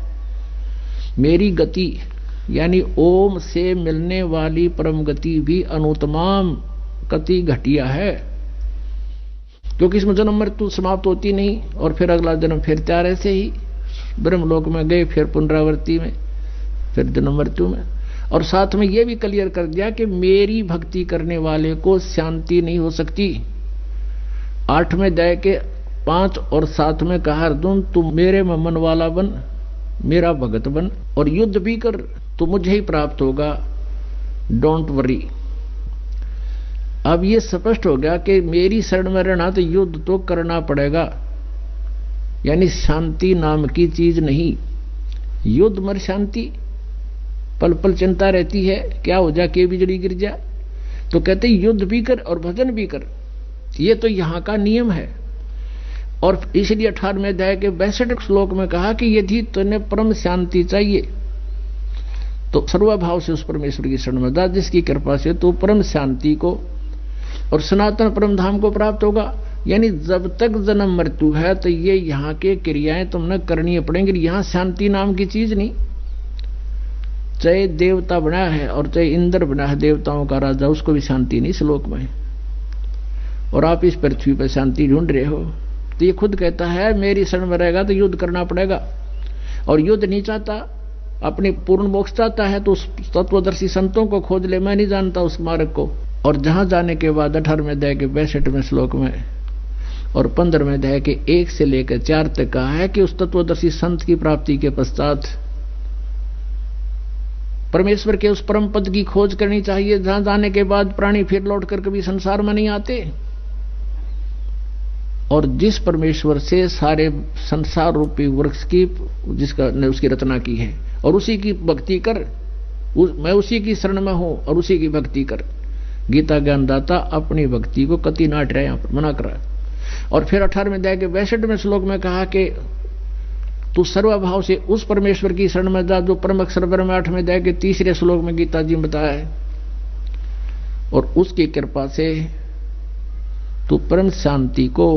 मेरी गति यानी ओम से मिलने वाली परम गति भी अनुतमाम गति घटिया है, क्योंकि इसमें जन्म मृत्यु समाप्त होती नहीं और फिर अगला जन्म फिर तैयार ऐसे ही ब्रह्मलोक में गए, फिर पुनरावृत्ति में, फिर जन्म मृत्यु में। और साथ में यह भी क्लियर कर दिया कि मेरी भक्ति करने वाले को शांति नहीं हो सकती। 8वें अध्याय के 5 और 7 में कहा अर्जुन तुम मेरे में मन वाला बन, मेरा भगत बन और युद्ध भी कर तो मुझे ही प्राप्त होगा, डोंट वरी। अब ये स्पष्ट हो गया कि मेरी शरण में रहना तो युद्ध तो करना पड़ेगा, यानी शांति नाम की चीज नहीं। युद्ध मर शांति, पल पल चिंता रहती है क्या हो जा के बिजली गिर जा। तो कहते युद्ध भी कर और भजन भी कर, ये तो यहां का नियम है। और इसलिए 18वें अध्याय के 62 श्लोक में कहा कि यदि तुम्हें परम शांति चाहिए तो सर्वभाव से उस परमेश्वर की शरण में जा, जिसकी कृपा से तो परम शांति को और सनातन परम धाम को प्राप्त होगा। यानी जब तक जन्म मृत्यु है तो ये यहाँ के क्रियाएं तुमने करनी पड़ेंगी। यहां शांति नाम की चीज नहीं। चाहे देवता बना है और चाहे इंद्र बना है देवताओं का राजा, उसको भी शांति नहीं श्लोक में, और आप इस पृथ्वी पर शांति ढूंढ रहे हो। तो ये खुद कहता है मेरी शरण में रहेगा तो युद्ध करना पड़ेगा, और युद्ध नहीं चाहता, अपनी पूर्ण मोक्ष चाहता है तो उस तत्वदर्शी संतों को खोज ले, मैं नहीं जानता उस मार्ग को। और जहां जाने के बाद 18वें अध्याय के 62वें श्लोक में और 15वें अध्याय के 1 से लेकर 4 तक कहा है कि उस तत्वदर्शी संत की प्राप्ति के पश्चात परमेश्वर के उस परम पद की खोज करनी चाहिए, जहां जाने के बाद प्राणी फिर लौटकर कभी संसार में नहीं आते, और जिस परमेश्वर से सारे संसार रूपी वृक्ष की जिसका ने उसकी रचना की है, और उसी की भक्ति कर, मैं उसी की शरण में हूं और उसी की भक्ति कर। गीता ज्ञानदाता अपनी भक्ति को कति नाट रहा है, यहां पर मना कर रहा है। और फिर 18वें अध्याय के 62वें श्लोक में कहा कि तू सर्वभाव से उस परमेश्वर की शरण में जा जो परम अक्षर ब्रह्म। 8वें अध्याय के 3रे श्लोक में गीता जी ने बताया है, और उसकी कृपा से तू परम शांति को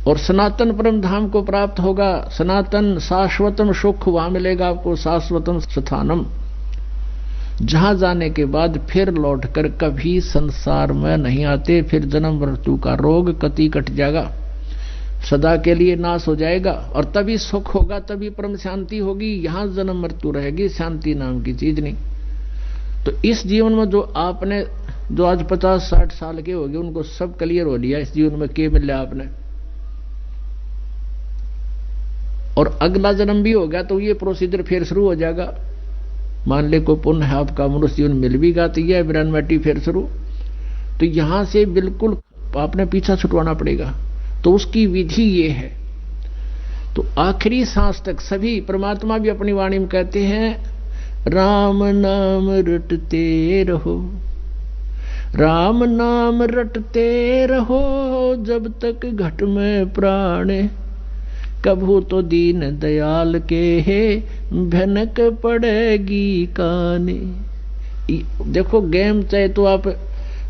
और सनातन परम धाम को प्राप्त होगा। सनातन शाश्वतम सुख वहां मिलेगा आपको, शाश्वतम स्थानम, जहां जाने के बाद फिर लौटकर कभी संसार में नहीं आते। फिर जन्म मृत्यु का रोग कति कट जाएगा, सदा के लिए नाश हो जाएगा, और तभी सुख होगा, तभी परम शांति होगी। यहां जन्म मृत्यु रहेगी, शांति नाम की चीज नहीं। तो इस जीवन में जो आपने जो आज 50-60 साल के हो गए उनको सब क्लियर हो लिया इस जीवन में क्या मिल रहा आपने, और अगला जन्म भी हो गया तो ये प्रोसीजर फिर शुरू हो जाएगा। मान ले को पुण्य है आपका मनुष्य जीवन मिल भी गया तो यह ब्रह्मटी फिर शुरू। तो यहां से बिल्कुल आपने पीछा छुटवाना पड़ेगा, तो उसकी विधि ये है। तो आखिरी सांस तक सभी परमात्मा भी अपनी वाणी में कहते हैं राम नाम रटते रहो, राम नाम रटते रहो, जब तक घट में प्राण, कभू तो दीन दयाल के है भनक पड़ेगी काने। देखो गेम चाहे तो आप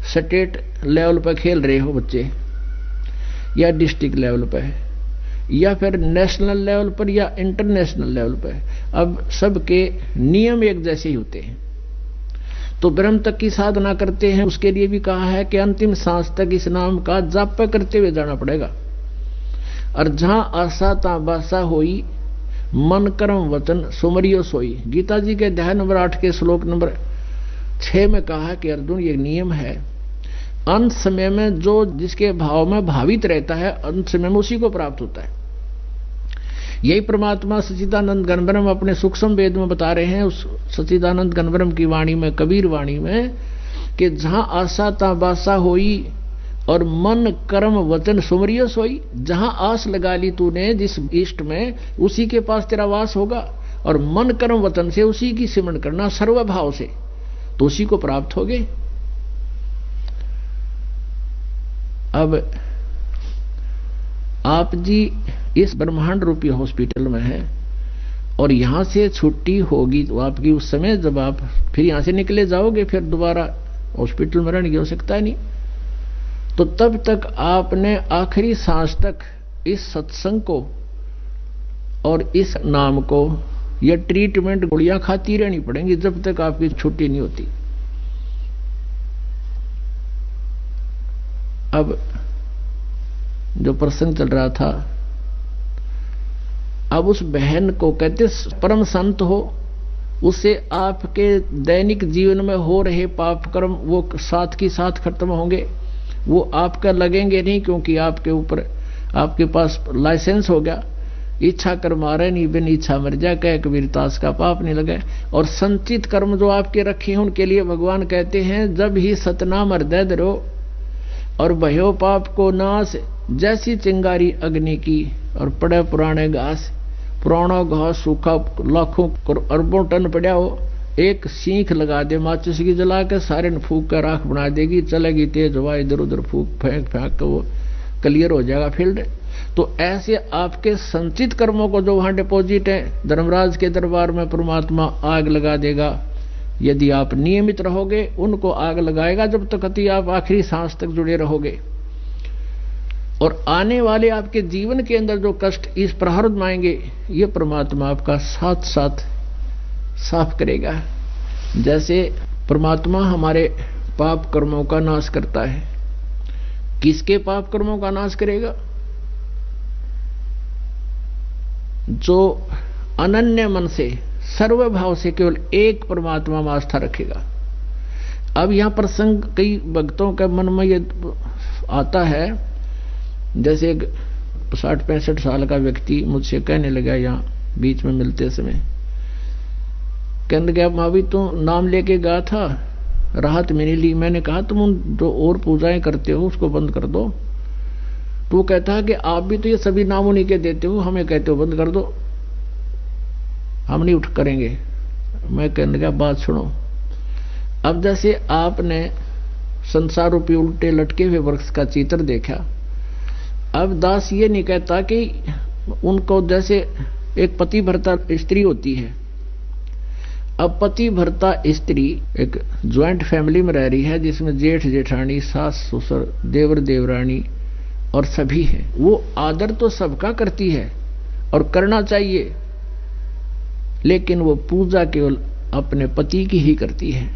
स्टेट लेवल पर खेल रहे हो बच्चे, या डिस्ट्रिक्ट लेवल पर, या फिर नेशनल लेवल पर, या इंटरनेशनल लेवल पर, अब सबके नियम एक जैसे ही होते हैं। तो ब्रह्म तक की साधना करते हैं, उसके लिए भी कहा है कि अंतिम सांस तक इस नाम का जाप करते हुए जाना पड़ेगा। और जहां आशा ताबासा हुई मन कर्म वचन सुमरियो सोई। गीता जी के अध्याय नंबर 8 के श्लोक नंबर 6 में कहा कि अर्जुन ये नियम है, अंत समय में जो जिसके भाव में भावित रहता है अंत समय में उसी को प्राप्त होता है। यही परमात्मा सच्चिदानंद घनब्रह्म अपने सूक्ष्म वेद में बता रहे हैं, उस सच्चिदानंद घनब्रह्म की वाणी में, कबीर वाणी में, कि जहां आशा ता बासा होई और मन कर्म वचन सुमरियो सोई। जहां आस लगा ली तूने जिस इष्ट में, उसी के पास तेरा वास होगा, और मन कर्म वचन से उसी की सिमरण करना सर्वभाव से, तो उसी को प्राप्त होगे। अब आप जी इस ब्रह्मांड रूपी हॉस्पिटल में हैं और यहां से छुट्टी होगी तो आपकी उस समय जब आप फिर यहां से निकले जाओगे, फिर दोबारा हॉस्पिटल में रहने की आवश्यकता नहीं। तो तब तक आपने आखिरी सांस तक इस सत्संग को और इस नाम को, यह ट्रीटमेंट गोलियां खाती रहनी पड़ेंगी जब तक आपकी छुट्टी नहीं होती। अब जो प्रसंग चल रहा था, अब उस बहन को कहते परम संत हो, उससे आपके दैनिक जीवन में हो रहे पाप कर्म वो साथ की साथ खत्म होंगे, वो आपका लगेंगे नहीं, क्योंकि आपके ऊपर आपके पास लाइसेंस हो गया। इच्छा कर्म आ रहे नहीं, बिन इच्छा मर जा, कह कबीर तास का पाप नहीं लगे। और संचित कर्म जो आपके रखे हैं उनके लिए भगवान कहते हैं, जब ही सतनाम हृदय धरो और भयो पाप को नाश, जैसी चिंगारी अग्नि की और पड़े पुराने घास। पुराना घास सूखा लाखों अरबों टन पड़ा हो, एक सीख लगा दे माचिस की जला के, सारे ने फूक कर राख बना देगी, चलेगी तेज हवा, इधर उधर फूक फेंक फेंक वो क्लियर हो जाएगा फील्ड। तो ऐसे आपके संचित कर्मों को जो वहां डिपॉजिट है धर्मराज के दरबार में परमात्मा आग लगा देगा। यदि आप नियमित रहोगे उनको आग लगाएगा जब तक अति आप आखिरी सांस तक जुड़े रहोगे। और आने वाले आपके जीवन के अंदर जो कष्ट इस प्रारब्ध में आएंगे, ये परमात्मा आपका साथ साथ साफ करेगा। जैसे परमात्मा हमारे पाप कर्मों का नाश करता है, किसके पाप कर्मों का नाश करेगा? जो अनन्य मन से सर्वभाव से केवल एक परमात्मा में आस्था रखेगा। अब यहां प्रसंग कई भक्तों के मन में ये आता है, जैसे 60-65 साल का व्यक्ति मुझसे कहने लगा यहां बीच में मिलते समय, कहने लगा मावी तू नाम लेके गया था, राहत मैंने ली। मैंने कहा तुम जो और पूजाएं करते हो उसको बंद कर दो। तो कहता है कि आप भी तो ये सभी नाम उन्हीं के देते हो, हमें कहते हो बंद कर दो, हम नहीं उठ करेंगे। मैं कहने लगा बात सुनो, अब जैसे आपने संसार रूपी उल्टे लटके हुए वृक्ष का चित्र देखा, अब दास ये नहीं कहता कि उनको जैसे एक पति भर्ता स्त्री होती है, अब पति भर्ता स्त्री एक ज्वाइंट फैमिली में रह रही है जिसमें जेठ जेठानी, सास ससुर, देवर देवरानी और सभी हैं। वो आदर तो सबका करती है और करना चाहिए, लेकिन वो पूजा केवल अपने पति की ही करती है।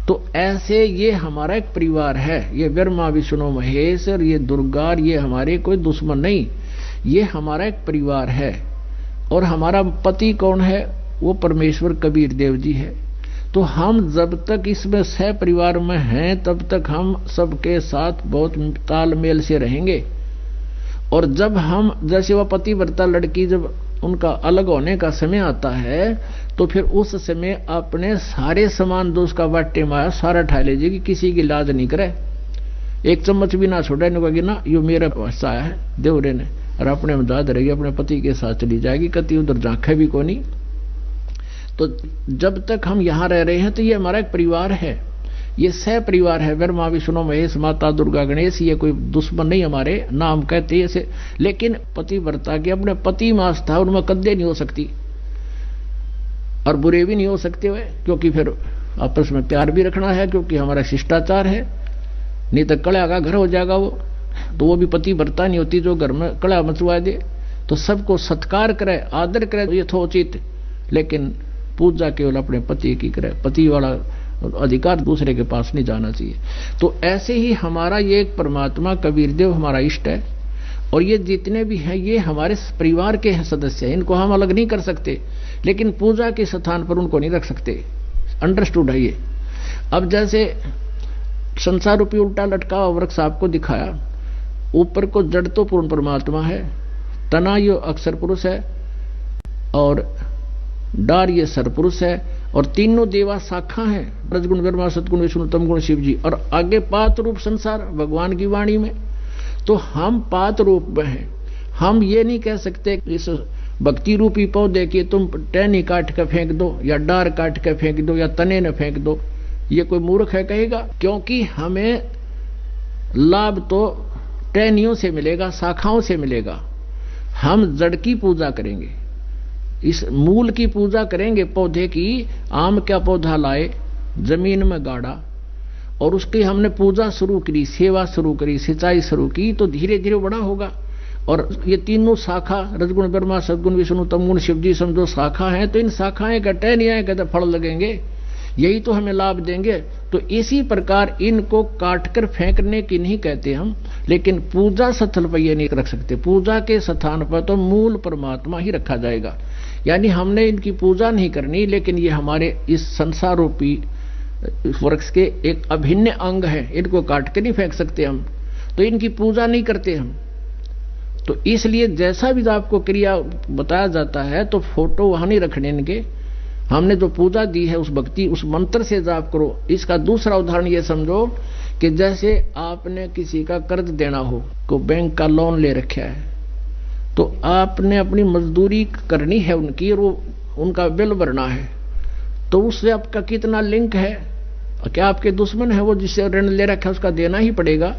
तो ऐसे ये हमारा एक परिवार है, ये ब्रह्मा विष्णु महेश और ये दुर्गा, ये हमारे कोई दुश्मन नहीं, ये हमारा एक परिवार है। और हमारा पति कौन है? वो परमेश्वर कबीर देव जी है। तो हम जब तक इसमें सह परिवार में हैं तब तक हम सबके साथ बहुत तालमेल से रहेंगे। और जब हम जैसे वह पति व्रता लड़की जब उनका अलग होने का समय आता है तो फिर उस समय अपने सारे सामान दोष का बाटे माया सारा ठा लीजिएगी, किसी की लाज नहीं करे, एक चम्मच भी ना छोड़े, कहेगी ना यो मेरा हिस्सा है देवरे ने, और अपने में दाद रहेगी, अपने पति के साथ चली जाएगी, कति उधर झांखे भी को नहीं। तो जब तक हम यहाँ रह रहे हैं तो ये हमारा एक परिवार है, ये सह परिवार है। ब्रह्मा विष्णु महेश माता दुर्गा गणेश, ये कोई दुश्मन नहीं हमारे, नाम कहते ऐसे। लेकिन पति व्रता की अपने पति में आस्था उनमें कद्दे नहीं हो सकती और बुरे भी नहीं हो सकते हुए, क्योंकि फिर आपस में प्यार भी रखना है, क्योंकि हमारा शिष्टाचार है, नहीं तो कड़ा का घर हो जाएगा वो। तो वो भी पति व्रता नहीं होती जो घर में कड़ा मचवा दे। तो सबको सत्कार करे, आदर करे यथोचित, लेकिन पूजा केवल अपने पति की करे, पति वाला अधिकार दूसरे के पास नहीं जाना चाहिए। तो ऐसे ही हमारा ये एक परमात्मा कबीर देव हमारा इष्ट है और ये जितने भी हैं ये हमारे परिवार के सदस्य हैं, इनको हम अलग नहीं कर सकते, लेकिन पूजा के स्थान पर उनको नहीं रख सकते। अंडरस्टूड है ये। अब जैसे संसार रूपी उल्टा लटका हुआ वृक्ष आपको दिखाया, ऊपर को जड़ तो पूर्ण परमात्मा है, तना ये अक्षर पुरुष है और डार ये सरपुरुष है, और तीनों देवा शाखा हैं, रजगुण ब्रह्मा सतगुण विष्णु तमगुण शिव जी, और आगे पात रूप संसार भगवान की वाणी में। तो हम पात रूप में हैं। हम ये नहीं कह सकते इस भक्ति रूपी पौधे की तुम टहनी काट के फेंक दो या डार काट के फेंक दो या तने न फेंक दो, ये कोई मूर्ख है कहेगा, क्योंकि हमें लाभ तो टहनियों से मिलेगा, शाखाओं से मिलेगा। हम जड़ की पूजा करेंगे, इस मूल की पूजा करेंगे। पौधे की आम का पौधा लाए, जमीन में गाड़ा और उसकी हमने पूजा शुरू करी, सेवा शुरू करी, सिंचाई शुरू की, तो धीरे धीरे बड़ा होगा। और ये तीनों शाखा रजगुण ब्रह्मा सदगुण विष्णु तमगुण शिव जी समझो शाखा है, तो इन शाखाएं कटे नहीं आए कहते फल लगेंगे, यही तो हमें लाभ देंगे। तो इसी प्रकार इनको काटकर फेंकने की नहीं कहते हम, लेकिन पूजा स्थल पर ये नहीं रख सकते। पूजा के स्थान पर तो मूल परमात्मा ही रखा जाएगा। यानी हमने इनकी पूजा नहीं करनी, लेकिन ये हमारे इस संसार रूपी वृक्ष के एक अभिन्न अंग है, इनको काट के नहीं फेंक सकते हम, तो इनकी पूजा नहीं करते हम। तो इसलिए जैसा भी आपको क्रिया बताया जाता है तो फोटो वहां नहीं रखने इनके। हमने जो पूजा दी है उस भक्ति उस मंत्र से जाप करो। इसका दूसरा उदाहरण ये समझो कि जैसे आपने किसी का कर्ज देना हो, को बैंक का लोन ले रखा है, तो आपने अपनी मजदूरी करनी है उनकी और वो उनका बिल भरना है, तो उससे आपका कितना लिंक है? क्या आपके दुश्मन है वो जिससे ऋण ले रखा है, उसका देना ही पड़ेगा।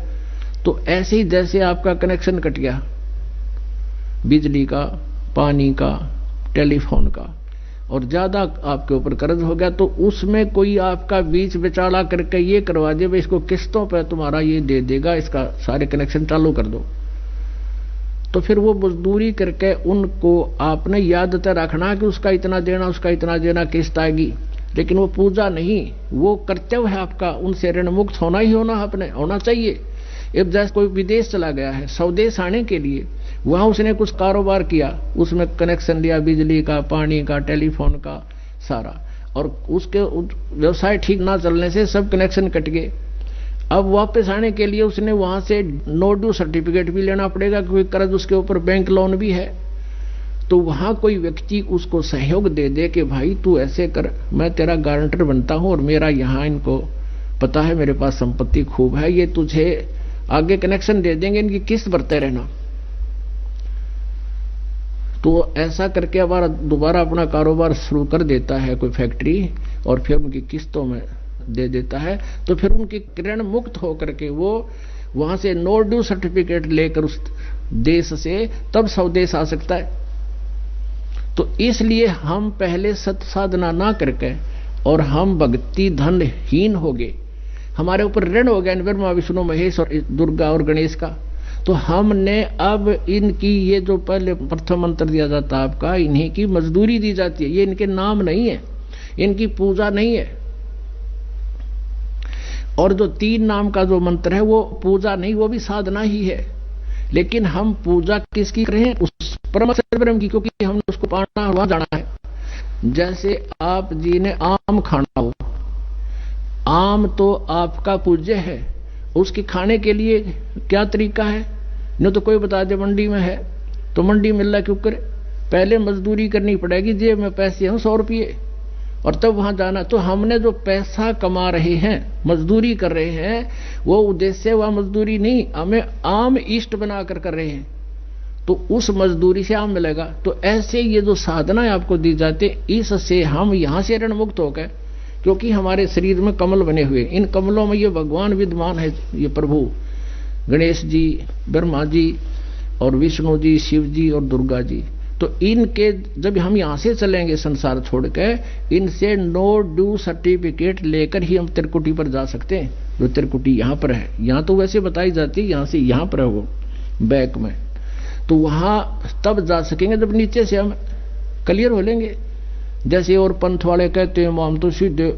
तो ऐसे ही जैसे आपका कनेक्शन कट गया बिजली का, पानी का, टेलीफोन का, और ज्यादा आपके ऊपर कर्ज हो गया, तो उसमें कोई आपका बीच बिचाला करके ये करवा दे भाई इसको किस्तों पर तुम्हारा ये दे देगा, इसका सारे कनेक्शन चालू कर दो, तो फिर वो मजदूरी करके उनको आपने याद तय रखना कि उसका इतना देना, उसका इतना देना, किस्त आएगी। लेकिन वो पूजा नहीं, वो कर्तव्य है आपका, उनसे ऋण मुक्त होना ही अपने होना चाहिए। अब जैसे कोई विदेश चला गया है स्वदेश आने के लिए, वहां उसने कुछ कारोबार किया, उसमें कनेक्शन लिया बिजली का, पानी का, टेलीफोन का सारा, और उसके व्यवसाय ठीक ना चलने से सब कनेक्शन कट गए। अब वापस आने के लिए उसने वहां से नो ड्यू सर्टिफिकेट भी लेना पड़ेगा, क्योंकि कर्ज उसके ऊपर बैंक लोन भी है। तो वहां कोई व्यक्ति उसको सहयोग दे दे कि भाई तू ऐसे कर, मैं तेरा गारंटर बनता हूं और मेरा यहाँ इनको पता है मेरे पास संपत्ति खूब है, ये तुझे आगे कनेक्शन दे देंगे, इनकी किस्त भरते रहना। तो ऐसा करके हमारा दोबारा अपना कारोबार शुरू कर देता है कोई फैक्ट्री, और फिर उनकी किस्तों में दे देता है। तो फिर उनकी ऋण मुक्त होकर के वो वहां से नो ड्यू सर्टिफिकेट लेकर उस देश से तब स्वदेश आ सकता है। तो इसलिए हम पहले सत साधना ना करके और हम भक्ति धनहीन हो गए, हमारे ऊपर ऋण हो गया ब्रह्मा विष्णु महेश और दुर्गा और गणेश का। तो हमने अब इनकी ये जो पहले प्रथम मंत्र दिया जाता है आपका, इन्हीं की मजदूरी दी जाती है, ये इनके नाम नहीं है, इनकी पूजा नहीं है। और जो 3 नाम का जो मंत्र है वो पूजा नहीं, वो भी साधना ही है। लेकिन हम पूजा किसकी कर रहे हैं? उस परम ब्रह्म की, क्योंकि हमने उसको पाना वहां जाना है। जैसे आप जी ने आम खाना हो, आम तो आपका पूज्य है, उसके खाने के लिए क्या तरीका है? न तो कोई बता दे मंडी में है, तो मंडी मिल रहा क्यों करे? पहले मजदूरी करनी पड़ेगी, जेब में पैसे हैं 100 रुपये, और तब वहां जाना। तो हमने जो पैसा कमा रहे हैं, मजदूरी कर रहे हैं, वो उद्देश्य वह मजदूरी नहीं, हमें आम इष्ट बनाकर कर रहे हैं, तो उस मजदूरी से आम मिलेगा। तो ऐसे ये जो साधना आपको दी जाती है, इससे हम यहां से ऋण मुक्त हो गए, क्योंकि हमारे शरीर में कमल बने हुए, इन कमलों में ये भगवान विद्यमान है, ये प्रभु गणेश जी, ब्रह्मा जी और विष्णु जी, शिव जी और दुर्गा जी। तो इनके जब हम यहां से चलेंगे संसार छोड़ के, इनसे नो ड्यू सर्टिफिकेट लेकर ही हम त्रिकुटी पर जा सकते हैं। जो त्रिकुटी यहाँ पर है, यहाँ तो वैसे बताई जाती है, यहाँ से यहाँ पर है वो बैक में, तो वहां तब जा सकेंगे जब नीचे से हम क्लियर हो लेंगे। जैसे और पंथ वाले कहते हैं हम तो सीधे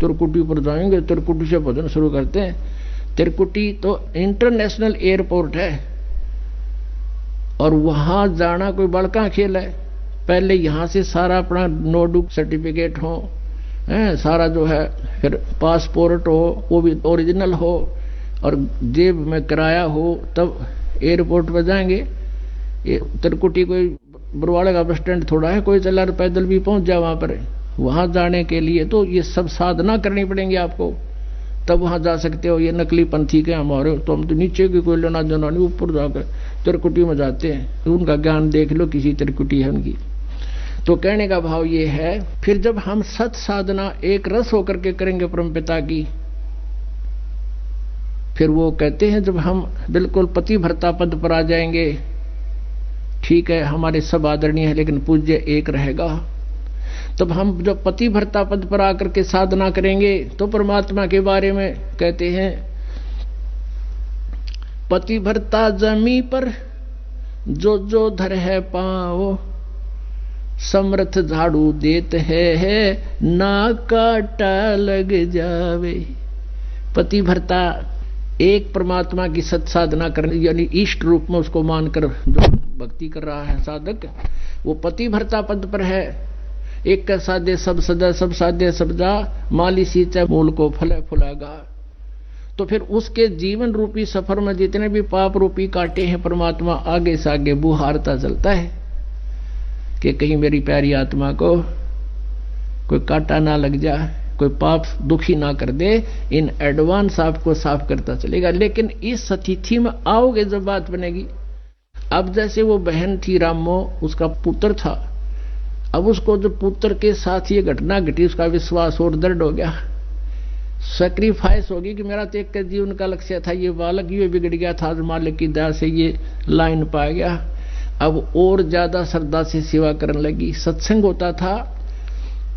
त्रिकुटी पर जाएंगे, त्रिकुटी से भजन शुरू करते हैं। त्रिकुटी तो इंटरनेशनल एयरपोर्ट है, और वहां जाना कोई बड़का खेल है। पहले यहां से सारा अपना नोटबुक सर्टिफिकेट हो, सारा जो है, फिर पासपोर्ट हो वो भी ओरिजिनल हो, और जेब में किराया हो, तब एयरपोर्ट पर जाएंगे। ये त्रिकुटी कोई बरवाड़े का बस स्टैंड थोड़ा है, कोई चला पैदल भी पहुंच जाए वहां पर। वहां जाने के लिए तो ये सब साधना करनी पड़ेंगी आपको, तब वहां जा सकते हो। ये नकली पंथी के हमारे, तो हम तो नीचे की कोई लेना देना नहीं, ऊपर जाकर त्रिकुटी में जाते हैं, तो उनका ज्ञान देख लो, किसी त्रिकुटी है उनकी। तो कहने का भाव ये है, फिर जब हम सत साधना एक रस होकर के करेंगे परमपिता की, फिर वो कहते हैं जब हम बिल्कुल पति भर्ता पद पर आ जाएंगे, ठीक है हमारे सब आदरणीय है लेकिन पूज्य एक रहेगा, तब हम जब पति भर्ता पद पर आकर के साधना करेंगे तो परमात्मा के बारे में कहते हैं, पति भर्ता जमी पर जो जो धर है पाओ, समर्थ झाड़ू देत है ना काटा लग जावे। पति भर्ता एक परमात्मा की सत साधना करने, यानी इष्ट रूप में उसको मानकर जो भक्ति कर रहा है साधक, वो पति भर्ता पद पर है। एक का साध्य सब सदा, सब साध्य सब जा, माली सींचे मूल को फले फुलागा। तो फिर उसके जीवन रूपी सफर में जितने भी पाप रूपी कांटे हैं, परमात्मा आगे से आगे बुहारता चलता है कि कहीं मेरी प्यारी आत्मा को कोई कांटा ना लग जाए, कोई पाप दुखी ना कर दे। इन एडवांस आपको साफ करता चलेगा। लेकिन इस स्थिति में आओगे जब बात बनेगी। अब जैसे वो बहन थी रामो, उसका पुत्र था, अब उसको जो पुत्र के साथ ये घटना घटी, उसका विश्वास और दृढ़ हो गया, सैक्रिफाइस होगी कि मेरा तो एक जीवन का लक्ष्य था, ये बालक ये बिगड़ गया था, मालिक की दया से ये लाइन पा गया। अब और ज्यादा श्रद्धा से सेवा करने लगी। सत्संग होता था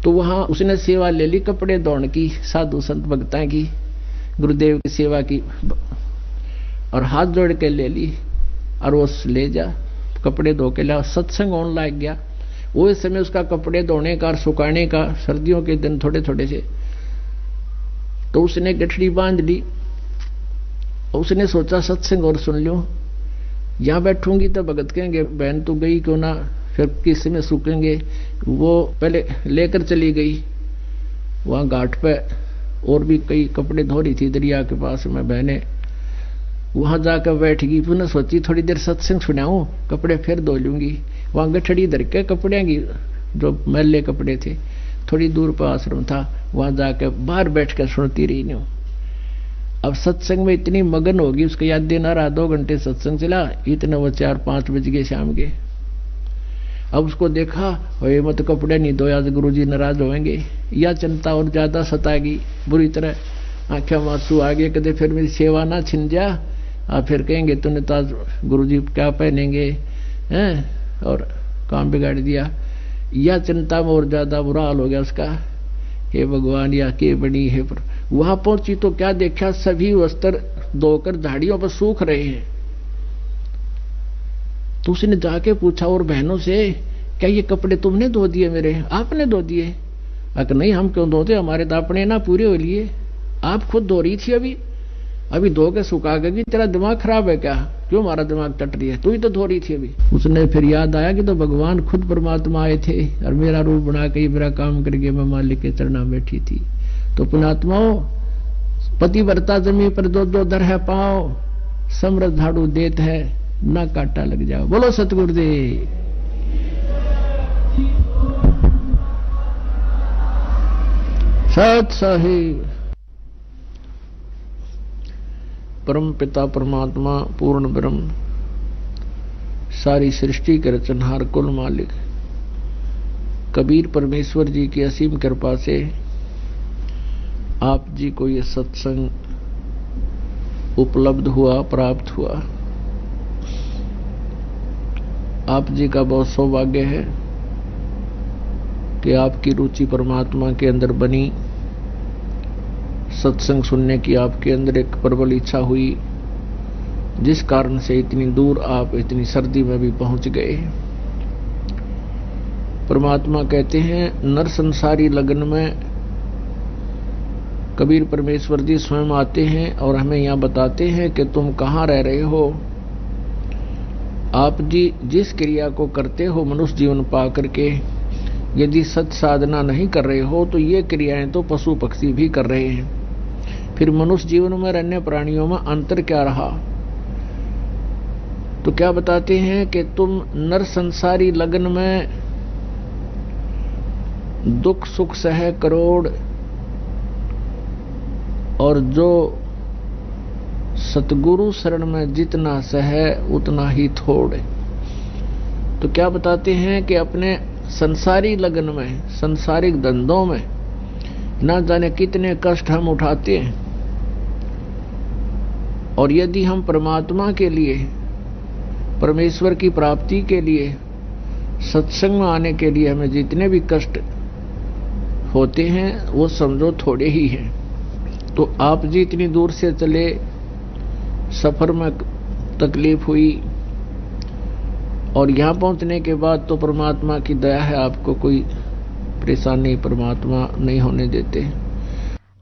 तो वहां उसने सेवा ले ली, कपड़े धोने की, साधु संत भक्ता की, गुरुदेव की सेवा की, और हाथ जोड़ के ले ली, और वो ले जा कपड़े धो के ला। सत्संग होने लग गया। वो इस समय उसका कपड़े धोने का और सुखाने का, सर्दियों के दिन थोड़े थोड़े से, तो उसने गठड़ी बांध ली। उसने सोचा सत्संग और सुन लो, यहां बैठूंगी तो भगत कहेंगे बहन तू गई क्यों ना, फिर किस में सूखेंगे। वो पहले लेकर चली गई वहां घाट पे, और भी कई कपड़े धो रही थी दरिया के पास में बहने, वहां जाकर बैठ गई। पुनः सोची थोड़ी देर सत्संग सुनाऊं, कपड़े फिर धो लूंगी। वहां गठड़ी धर के कपड़े की, जो मैले कपड़े थे, थोड़ी दूर पर आश्रम था, वहां जाकर बाहर बैठ कर सुनती रही नहीं। अब सत्संग में इतनी मगन होगी, उसको याद देना रहा, 2 घंटे सत्संग चला, इतने वो 4-5 बज गए शाम के। अब उसको देखा, ये मत कपड़े नहीं धोया तो गुरुजी नाराज होंगे, या चिंता और ज्यादा सताएगी बुरी तरह, आंखें मांसू आ गए, कहते फिर मेरी सेवा ना छिन जा, फिर कहेंगे तूने तो आज गुरुजी क्या पहनेंगे हैं, और काम बिगाड़ दिया। या चिंता में और ज्यादा बुरा हाल हो गया उसका। हे भगवान, या के बड़ी है। पर वहां पहुंची तो क्या देखा, सभी वस्त्र धोकर झाड़ियों पर सूख रहे हैं। तो उसने जाके पूछा और बहनों से, क्या ये कपड़े तुमने धो दिए मेरे? आपने धो दिए? अगर नहीं हम क्यों धोते, हमारे तो अपने ना पूरे हो लिए, आप खुद धो रही थी, अभी धो के सुखा गई। तेरा दिमाग खराब है क्या? क्यों हमारा दिमाग टट रही है? तू ही तो धो रही थी अभी। उसने फिर याद आया कि तो भगवान खुद परमात्मा आए थे और मेरा रूप बना के मेरा काम करके मैं मालिक के चरणा बैठी थी। तो पुणात्माओं, पति वर्ता जमी पर दो दो दर है पाओ, समृद्ध झाड़ू देत है ना काटा लग जाओ। बोलो सतगुरुदेव। सत साहिब। परम पिता परमात्मा पूर्ण ब्रह्म, सारी सृष्टि के रचनहार कुल मालिक कबीर परमेश्वर जी की असीम कृपा से आप जी को ये सत्संग उपलब्ध हुआ, प्राप्त हुआ। आप जी का बहुत सौभाग्य है कि आपकी रुचि परमात्मा के अंदर बनी, सत्संग सुनने की आपके अंदर एक प्रबल इच्छा हुई, जिस कारण से इतनी दूर आप इतनी सर्दी में भी पहुंच गए। परमात्मा कहते हैं, नर संसारी लगन में कबीर परमेश्वर जी स्वयं आते हैं और हमें यहाँ बताते हैं कि तुम कहाँ रह रहे हो। आप जिस क्रिया को करते हो मनुष्य जीवन पा करके, यदि सत साधना नहीं कर रहे हो तो ये क्रियाएं तो पशु पक्षी भी कर रहे हैं। फिर मनुष्य जीवन में अन्य प्राणियों में अंतर क्या रहा? तो क्या बताते हैं कि तुम नर संसारी लगन में दुख सुख सह करोड़, और जो सतगुरु शरण में जितना सह उतना ही थोड़। तो क्या बताते हैं कि अपने संसारी लगन में, संसारिक धंधों में ना जाने कितने कष्ट हम उठाते हैं, और यदि हम परमात्मा के लिए, परमेश्वर की प्राप्ति के लिए, सत्संग में आने के लिए हमें जितने भी कष्ट होते हैं वो समझो थोड़े ही हैं। तो आप जी इतनी दूर से चले, सफर में तकलीफ हुई, और यहाँ पहुंचने के बाद तो परमात्मा की दया है, आपको कोई परेशानी परमात्मा नहीं होने देते।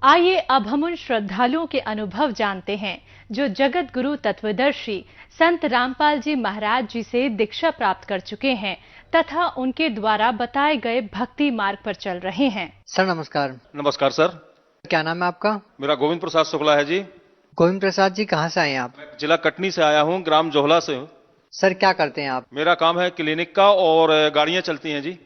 आइए अब हम उन श्रद्धालुओं के अनुभव जानते हैं जो जगत गुरु तत्वदर्शी संत रामपाल जी महाराज जी से दीक्षा प्राप्त कर चुके हैं तथा उनके द्वारा बताए गए भक्ति मार्ग पर चल रहे हैं। सर नमस्कार। नमस्कार सर। क्या नाम है आपका? मेरा गोविंद प्रसाद शुक्ला है जी। गोविंद प्रसाद जी कहाँ से आए हैं आप? जिला कटनी से आया हूँ, ग्राम जोहला से हूँ। सर क्या करते हैं आप? मेरा काम है क्लिनिक का और गाड़ियाँ चलती हैं जी।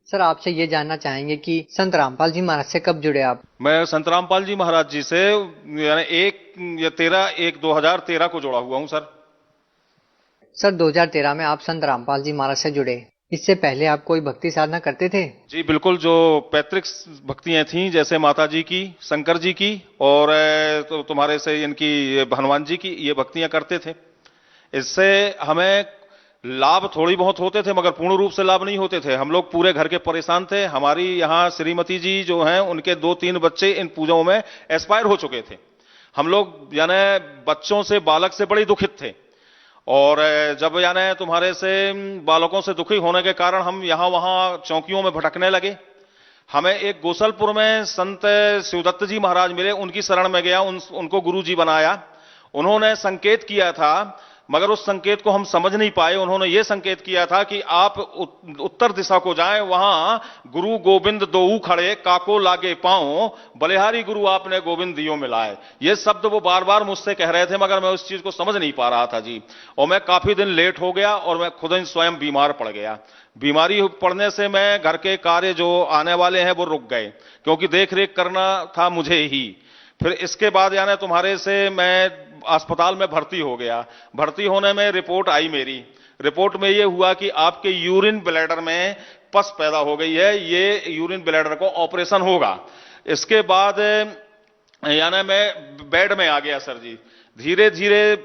सर आपसे ये जानना चाहेंगे कि संत रामपाल जी महाराज से कब जुड़े आप? मैं संत रामपाल जी महाराज जी से यानी 1/13/2013 को जुड़ा हुआ हूँ सर। सर 2013 में आप संत रामपाल जी महाराज से जुड़े, इससे पहले आप कोई भक्ति साधना करते थे? जी बिल्कुल, जो पैतृक भक्तियां थीं जैसे माता जी की, शंकर जी की और तो तुम्हारे से इनकी हनुमान जी की, ये भक्तियां करते थे। इससे हमें लाभ थोड़ी बहुत होते थे मगर पूर्ण रूप से लाभ नहीं होते थे। हम लोग पूरे घर के परेशान थे। हमारी यहाँ श्रीमती जी जो हैं उनके 2-3 बच्चे इन पूजाओं में एक्सपायर हो चुके थे। हम लोग यानी बच्चों से, बालक से बड़ी दुखित थे, और जब यानी तुम्हारे से बालकों से दुखी होने के कारण हम यहाँ वहाँ चौकियों में भटकने लगे। हमें एक गोसलपुर में संत शिवदत्त जी महाराज मिले, उनकी शरण में गया, उनको गुरु जी बनाया। उन्होंने संकेत किया था मगर उस संकेत को हम समझ नहीं पाए। उन्होंने ये संकेत किया था कि आप उत्तर दिशा को जाएं, वहां गुरु गोविंद दोऊ खड़े, काको लागे पांव, बलिहारी गुरु आपने गोविंद दियो मिलाए। ये शब्द वो बार बार मुझसे कह रहे थे मगर मैं उस चीज को समझ नहीं पा रहा था जी। और मैं काफी दिन लेट हो गया और मैं खुद स्वयं बीमार पड़ गया। बीमारी पड़ने से मैं घर के कार्य जो आने वाले हैं वो रुक गए, क्योंकि देख रेख करना था मुझे ही। फिर इसके बाद यानी तुम्हारे से मैं अस्पताल में भर्ती हो गया। भर्ती होने में रिपोर्ट आई, मेरी रिपोर्ट में ये हुआ कि आपके यूरिन ब्लैडर में पस पैदा हो गई है, ये यूरिन ब्लैडर को ऑपरेशन होगा। इसके बाद यानी मैं बेड में आ गया सर जी। धीरे धीरे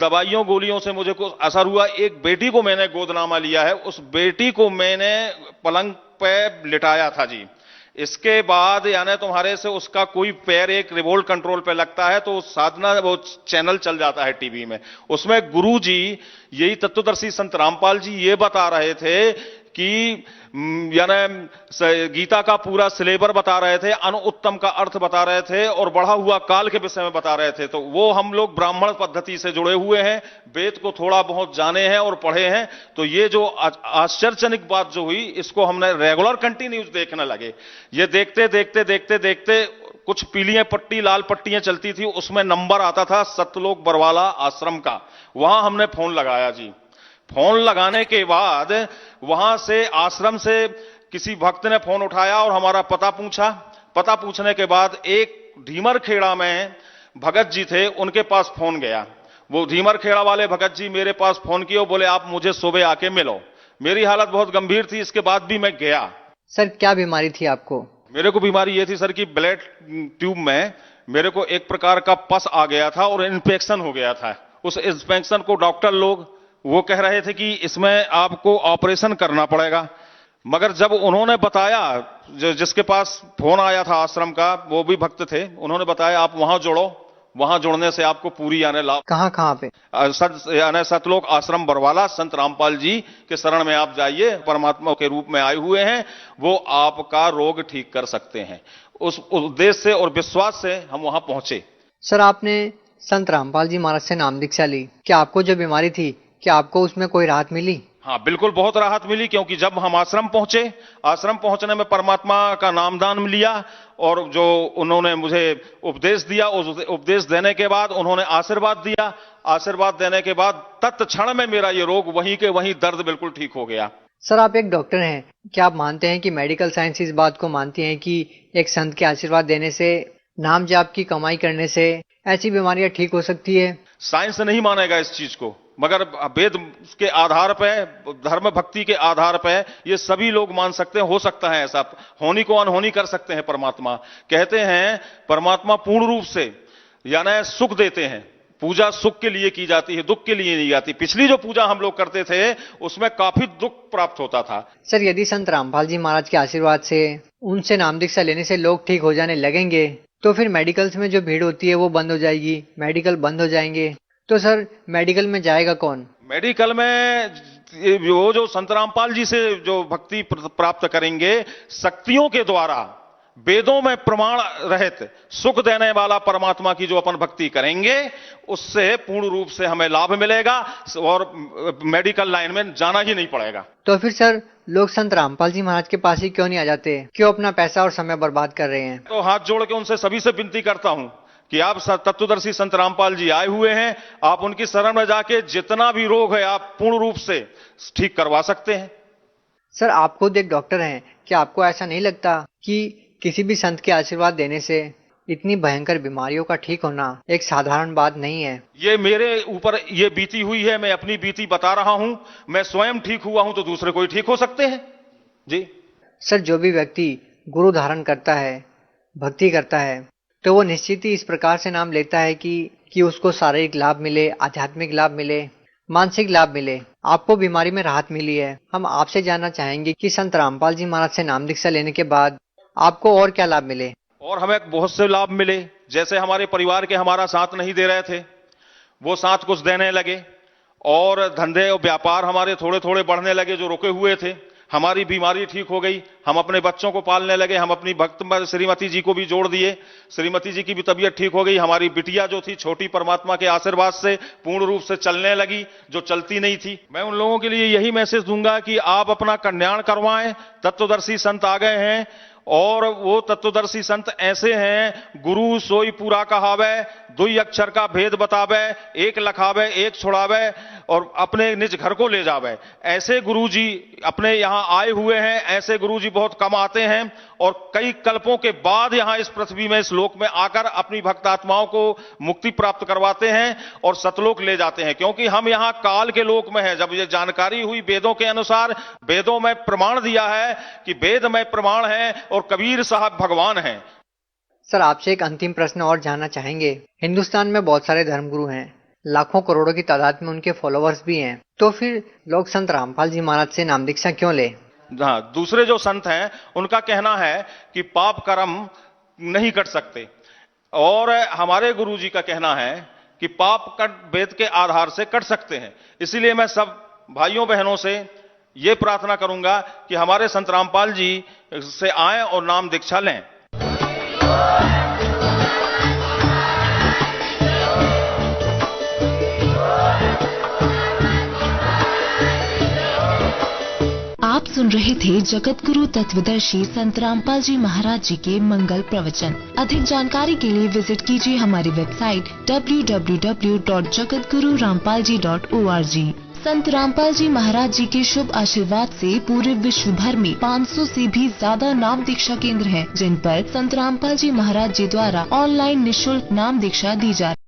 दवाइयों गोलियों से मुझे कुछ असर हुआ। एक बेटी को मैंने गोदनामा लिया है, उस बेटी को मैंने पलंग पे लिटाया था जी। इसके बाद यानी तुम्हारे से उसका कोई पैर एक रिमोट कंट्रोल पे लगता है तो साधना वो चैनल चल जाता है टीवी में। उसमें गुरु जी, यही तत्वदर्शी संत रामपाल जी ये बता रहे थे कि यानी गीता का पूरा सिलेबस बता रहे थे, अनुत्तम का अर्थ बता रहे थे और बढ़ा हुआ काल के विषय में बता रहे थे। तो वो हम लोग ब्राह्मण पद्धति से जुड़े हुए हैं, वेद को थोड़ा बहुत जाने हैं और पढ़े हैं। तो ये जो आश्चर्यजनक बात जो हुई, इसको हमने रेगुलर कंटिन्यूज देखने लगे। ये देखते देखते देखते देखते कुछ पीली पट्टी, लाल पट्टियां चलती थी, उसमें नंबर आता था सतलोक बरवाला आश्रम का। वहां हमने फोन लगाया जी। फोन लगाने के बाद वहां से आश्रम से किसी भक्त ने फोन उठाया और हमारा पता पूछा। पता पूछने के बाद एक ढीमर खेड़ा में भगत जी थे, उनके पास फोन गया। वो ढीमर खेड़ा वाले भगत जी मेरे पास फोन किए और बोले आप मुझे सुबह आके मिलो। मेरी हालत बहुत गंभीर थी, इसके बाद भी मैं गया। सर क्या बीमारी थी आपको? मेरे को बीमारी ये थी सर कि ब्लड ट्यूब में मेरे को एक प्रकार का पस आ गया था और इन्फेक्शन हो गया था। उस इन्फेक्शन को डॉक्टर लोग वो कह रहे थे कि इसमें आपको ऑपरेशन करना पड़ेगा। मगर जब उन्होंने बताया, जिसके पास फोन आया था आश्रम का, वो भी भक्त थे, उन्होंने बताया आप वहां जुड़ो, वहां जुड़ने से आपको पूरी यानी लाभ। कहां पे? यानी सतलोक आश्रम बरवाला, संत रामपाल जी के शरण में आप जाइए, परमात्मा के रूप में आए हुए हैं, वो आपका रोग ठीक कर सकते हैं। उस उद्देश्य से और विश्वास से हम वहां पहुंचे। सर आपने संत रामपाल जी महाराज से नाम दीक्षा ली, क्या आपको जो बीमारी थी क्या आपको उसमें कोई राहत मिली? हाँ, बिल्कुल बहुत राहत मिली, क्योंकि जब हम आश्रम पहुंचे, आश्रम पहुंचने में परमात्मा का नामदान लिया और जो उन्होंने मुझे उपदेश दिया, उस उपदेश देने के बाद उन्होंने आशीर्वाद दिया। आशीर्वाद देने के बाद तत्क्षण में मेरा ये रोग वहीं के वहीं दर्द बिल्कुल ठीक हो गया। सर, आप एक डॉक्टर हैं, क्या आप मानते हैं कि मेडिकल साइंस इस बात को मानती है कि एक संत के आशीर्वाद देने से, नाम जाप की कमाई करने से ऐसी बीमारियां ठीक हो सकती है? साइंस नहीं मानेगा इस चीज को, मगर वेद के आधार पे, धर्म भक्ति के आधार पे ये सभी लोग मान सकते हैं। हो सकता है ऐसा, होनी को अनहोनी कर सकते हैं। परमात्मा कहते हैं, परमात्मा पूर्ण रूप से यानी सुख देते हैं। पूजा सुख के लिए की जाती है, दुख के लिए नहीं जाती। पिछली जो पूजा हम लोग करते थे उसमें काफी दुख प्राप्त होता था। सर, यदि संत रामपाल जी महाराज के आशीर्वाद से, उनसे नाम दीक्षा लेने से लोग ठीक हो जाने लगेंगे, तो फिर मेडिकल्स में जो भीड़ होती है वो बंद हो जाएगी, मेडिकल बंद हो जाएंगे, तो सर मेडिकल में जाएगा कौन? मेडिकल में वो जो संत रामपाल जी से जो भक्ति प्राप्त करेंगे, शक्तियों के द्वारा, वेदों में प्रमाण रहित सुख देने वाला परमात्मा की जो अपन भक्ति करेंगे, उससे पूर्ण रूप से हमें लाभ मिलेगा और मेडिकल लाइन में जाना ही नहीं पड़ेगा। तो फिर सर लोग संत रामपाल जी महाराज के पास ही क्यों नहीं आ जाते? क्यों अपना पैसा और समय बर्बाद कर रहे हैं? तो हाथ जोड़ के उनसे सभी से विनती करता हूं कि आप तत्वदर्शी संत रामपाल जी आए हुए हैं, आप उनकी शरण में जाके जितना भी रोग है आप पूर्ण रूप से ठीक करवा सकते हैं। सर, आप खुद एक डॉक्टर हैं, क्या आपको ऐसा नहीं लगता कि किसी भी संत के आशीर्वाद देने से इतनी भयंकर बीमारियों का ठीक होना एक साधारण बात नहीं है? ये मेरे ऊपर ये बीती हुई है, मैं अपनी बीती बता रहा हूं। मैं स्वयं ठीक हुआ हूं तो दूसरे कोई ठीक हो सकते हैं जी। सर, जो भी व्यक्ति गुरु धारण करता है, भक्ति करता है, तो वो निश्चित ही इस प्रकार से नाम लेता है कि उसको शारीरिक लाभ मिले, आध्यात्मिक लाभ मिले, मानसिक लाभ मिले। आपको बीमारी में राहत मिली है। हम आपसे जानना चाहेंगे कि संत रामपाल जी महाराज से नाम दीक्षा लेने के बाद आपको और क्या लाभ मिले? और हमें बहुत से लाभ मिले। जैसे हमारे परिवार के हमारा साथ नहीं दे रहे थे, वो साथ कुछ देने लगे, और धंधे और व्यापार हमारे थोड़े थोड़े बढ़ने लगे जो रुके हुए थे। हमारी बीमारी ठीक हो गई, हम अपने बच्चों को पालने लगे, हम अपनी भक्त श्रीमती जी को भी जोड़ दिए, श्रीमती जी की भी तबीयत ठीक हो गई। हमारी बिटिया जो थी छोटी, परमात्मा के आशीर्वाद से पूर्ण रूप से चलने लगी, जो चलती नहीं थी। मैं उन लोगों के लिए यही मैसेज दूंगा कि आप अपना कल्याण करवाएं। तत्वदर्शी संत आ गए हैं, और वो तत्वदर्शी संत ऐसे हैं, गुरु सोई पूरा कहावे, दुई अक्षर का भेद बतावे, एक लखावे एक छुड़ावे, और अपने निज घर को ले जावे। ऐसे गुरुजी अपने यहाँ आए हुए हैं। ऐसे गुरुजी बहुत कम आते हैं, और कई कल्पों के बाद यहाँ इस पृथ्वी में, इस लोक में आकर अपनी भक्त आत्माओं को मुक्ति प्राप्त करवाते हैं और सतलोक ले जाते हैं। क्योंकि हम यहाँ काल के लोक में हैं। जब ये जानकारी हुई वेदों के अनुसार, वेदों में प्रमाण दिया है कि वेद में प्रमाण है और कबीर साहब भगवान हैं। सर, आपसे एक अंतिम प्रश्न और जानना चाहेंगे। हिंदुस्तान में बहुत सारे धर्मगुरु हैं, लाखों करोड़ों की तादाद में उनके फॉलोअर्स भी हैं, तो फिर लोग संत रामपाल जी महाराज से नाम दीक्षा क्यों ले? हाँ, दूसरे जो संत हैं उनका कहना है कि पाप कर्म नहीं कट सकते, और हमारे गुरु जी का कहना है कि पाप वेद के आधार से कट सकते हैं। इसीलिए मैं सब भाइयों बहनों से ये प्रार्थना करूंगा कि हमारे संत रामपाल जी से आएं और नाम दीक्षा लें। आप सुन रहे थे जगत गुरु तत्वदर्शी संत रामपाल जी महाराज जी के मंगल प्रवचन। अधिक जानकारी के लिए विजिट कीजिए हमारी वेबसाइट www.jagatgururampalji.org। संत रामपाल जी महाराज जी के शुभ आशीर्वाद से पूरे विश्व भर में 500 से भी ज्यादा नाम दीक्षा केंद्र हैं, जिन पर संत रामपाल जी महाराज जी द्वारा ऑनलाइन निःशुल्क नाम दीक्षा दी जा